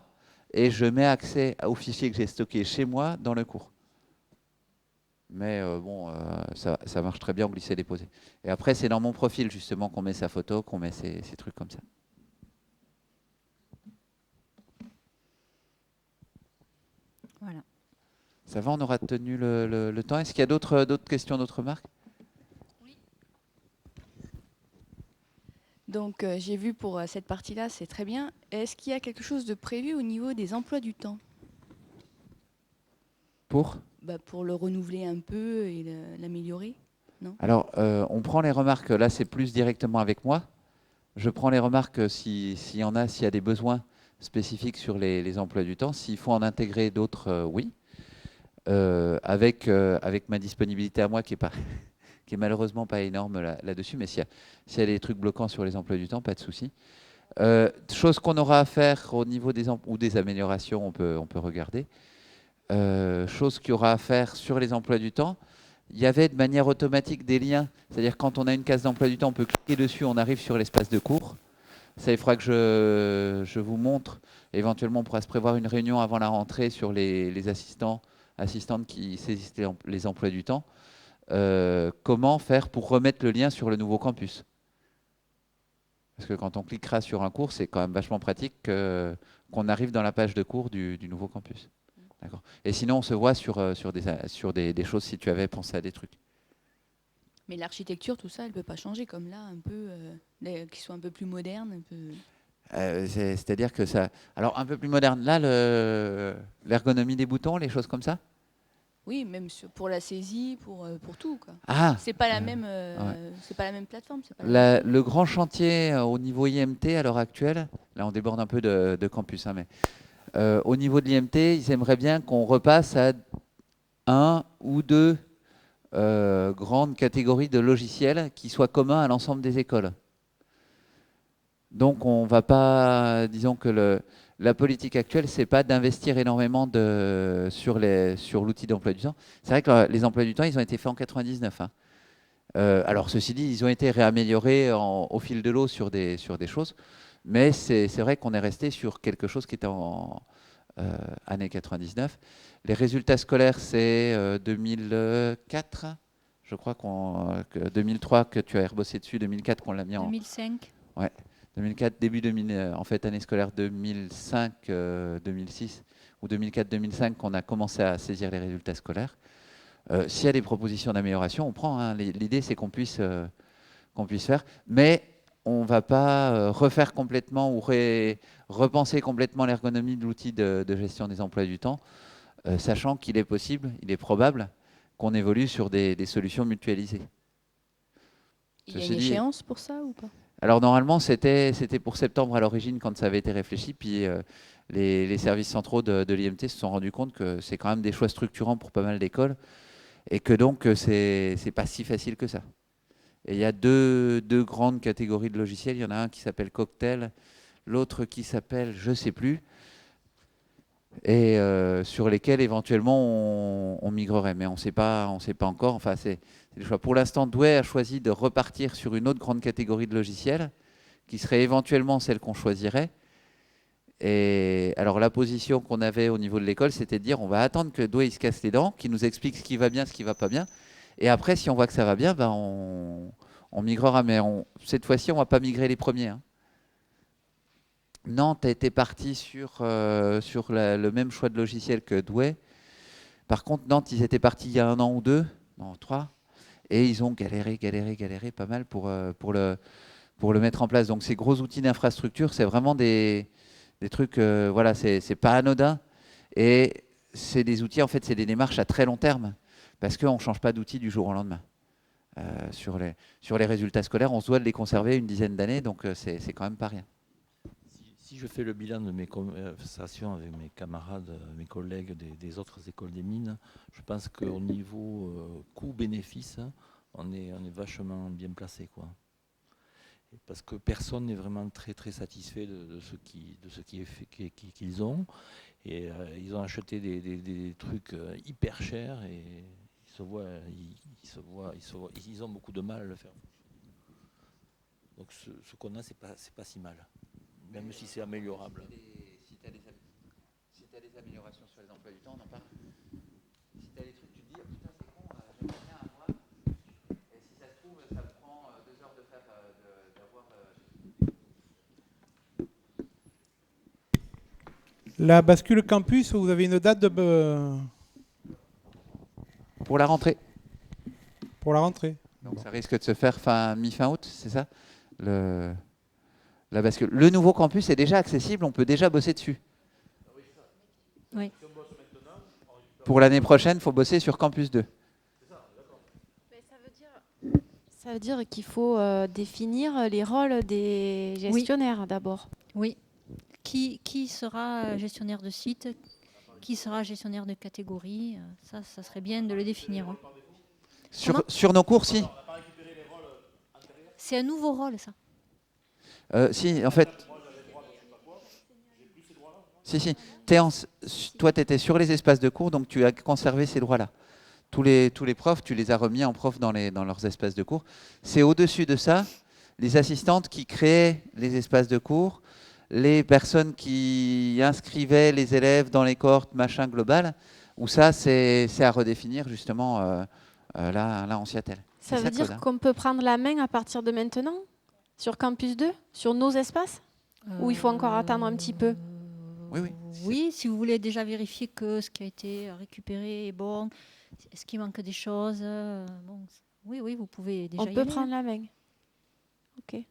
et je mets accès au fichier que j'ai stocké chez moi dans le cours. Mais ça marche très bien en glisser-déposer. Et après, c'est dans mon profil, justement, qu'on met sa photo, qu'on met ces trucs comme ça. Voilà. Ça va, on aura tenu le temps. Est-ce qu'il y a d'autres questions, d'autres remarques? Oui. Donc, j'ai vu pour cette partie-là, c'est très bien. Est-ce qu'il y a quelque chose de prévu au niveau des emplois du temps? Pour pour le renouveler un peu et l'améliorer, non? Alors, on prend les remarques. Là, c'est plus directement avec moi. Je prends les remarques s'il y en a, s'il y a des besoins spécifiques sur les emplois du temps. S'il faut en intégrer d'autres, oui. Avec ma disponibilité à moi qui est malheureusement pas énorme là-dessus, mais s'il y a des trucs bloquants sur les emplois du temps, pas de souci. Chose qu'on aura à faire au niveau des améliorations, on peut regarder. Chose qu'il y aura à faire sur les emplois du temps, il y avait de manière automatique des liens, c'est-à-dire quand on a une case d'emploi du temps, on peut cliquer dessus, on arrive sur l'espace de cours. Ça, il faudra que je vous montre. Éventuellement, on pourra se prévoir une réunion avant la rentrée sur les assistantes qui saisissent les emplois du temps. Comment faire pour remettre le lien sur le nouveau campus? Parce que quand on cliquera sur un cours, c'est quand même vachement pratique qu'on arrive dans la page de cours du nouveau campus. Et sinon, on se voit sur des choses si tu avais pensé à des trucs. Mais l'architecture, tout ça, elle ne peut pas changer comme là, un peu, qui soit un peu plus moderne. C'est-à-dire que ça... Alors, un peu plus moderne. Là, l'ergonomie des boutons, les choses comme ça? Oui, même pour la saisie, pour tout, quoi. Ah, C'est pas la même, c'est pas la même plateforme. C'est pas la même... le grand chantier au niveau IMT à l'heure actuelle, là on déborde un peu de campus, hein, mais au niveau de l'IMT, ils aimeraient bien qu'on repasse à 1 ou 2 grandes catégories de logiciels qui soient communs à l'ensemble des écoles. Donc on ne va pas, disons que la politique actuelle, c'est pas d'investir énormément sur l'outil d'emploi du temps. C'est vrai que les emplois du temps, ils ont été faits en 99. Hein. Alors ceci dit, ils ont été réaméliorés au fil de l'eau sur des choses, mais c'est vrai qu'on est resté sur quelque chose qui était en année 99. Les résultats scolaires, c'est 2004, je crois, 2003 que tu as rebossé dessus, 2004 qu'on l'a mis en... 2005. Ouais. 2004, début 2000, en fait, année scolaire 2005-2006 ou 2004-2005 qu'on a commencé à saisir les résultats scolaires. S'il y a des propositions d'amélioration, on prend. Hein. L'idée, c'est qu'on puisse faire, mais on ne va pas refaire complètement ou repenser complètement l'ergonomie de l'outil de gestion des emplois du temps, sachant qu'il est possible, il est probable qu'on évolue sur des solutions mutualisées. Il y a une échéance pour ça ou pas? Alors normalement, c'était pour septembre à l'origine quand ça avait été réfléchi, puis les services centraux de l'IMT se sont rendus compte que c'est quand même des choix structurants pour pas mal d'écoles, et que donc c'est pas si facile que ça. Et il y a deux grandes catégories de logiciels, il y en a un qui s'appelle Cocktail, l'autre qui s'appelle je sais plus, et sur lesquels éventuellement on migrerait, mais on sait pas encore. Enfin, c'est le choix. Pour l'instant, Douai a choisi de repartir sur une autre grande catégorie de logiciels, qui serait éventuellement celle qu'on choisirait. Et alors la position qu'on avait au niveau de l'école, c'était de dire on va attendre que Douai il se casse les dents, qu'il nous explique ce qui va bien, ce qui va pas bien, et après si on voit que ça va bien, ben on migrera. Mais cette fois-ci, on va pas migrer les premiers. Hein. Nantes a été parti sur le même choix de logiciel que Douai. Par contre, Nantes, ils étaient partis il y a 1 an ou 2, non 3, et ils ont galéré pas mal pour le mettre en place. Donc ces gros outils d'infrastructure, c'est vraiment des trucs, voilà, c'est pas anodin, et c'est des outils, en fait, c'est des démarches à très long terme, parce qu'on ne change pas d'outils du jour au lendemain. Sur les résultats scolaires, on se doit de les conserver une dizaine d'années, donc c'est quand même pas rien. Si je fais le bilan de mes conversations avec mes camarades, mes collègues des autres écoles des mines, je pense qu'au niveau coût-bénéfice, on est vachement bien placé, quoi. Parce que personne n'est vraiment très très satisfait de ce qu'ils ont. Et ils ont acheté des trucs hyper chers et ils ont beaucoup de mal à le faire. Donc ce qu'on a, c'est pas si mal. Même si c'est améliorable. Si tu as des améliorations sur les emplois du temps, on en parle. Si tu as des trucs, tu te dis, oh, putain, c'est con, j'aimerais bien avoir. Et si ça se trouve, ça me prend 2 heures de faire, d'avoir. La bascule campus, vous avez une date Pour la rentrée. Pour la rentrée. Donc ça risque de se faire mi-fin août, c'est ça la bascule. Le nouveau campus est déjà accessible, on peut déjà bosser dessus. Oui. Pour l'année prochaine, il faut bosser sur Campus 2. Ça veut dire qu'il faut définir les rôles des gestionnaires d'abord. Oui. Qui sera gestionnaire de site, qui sera gestionnaire de catégorie, ça serait bien de le définir. Hein. Sur nos cours, si. C'est un nouveau rôle, ça. Si, en fait. Si. Toi, tu étais sur les espaces de cours, donc tu as conservé ces droits-là. Tous les profs, tu les as remis en prof dans leurs espaces de cours. C'est au-dessus de ça, les assistantes qui créaient les espaces de cours, les personnes qui inscrivaient les élèves dans les cohortes, machin global, où ça, c'est à redéfinir, justement, là, on s'y attelle. Ça veut dire qu'on peut prendre la main à partir de maintenant sur Campus 2, sur nos espaces, ou il faut encore attendre un petit peu? Oui, si vous voulez déjà vérifier que ce qui a été récupéré est bon, est-ce qu'il manque des choses bon, oui, vous pouvez déjà On peut prendre la main. Ok.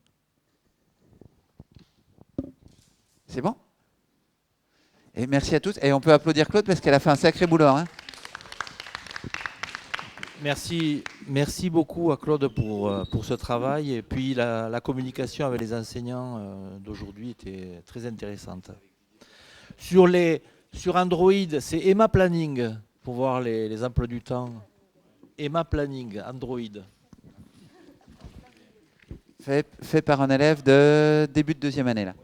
C'est bon? Et merci à tous. Et on peut applaudir Claude parce qu'elle a fait un sacré boulot. Hein. Merci beaucoup à Claude pour ce travail. Et puis la communication avec les enseignants d'aujourd'hui était très intéressante. Sur Android, c'est Emma Planning pour voir les emplois du temps. Emma Planning, Android. Fait par un élève de début de 2e année là.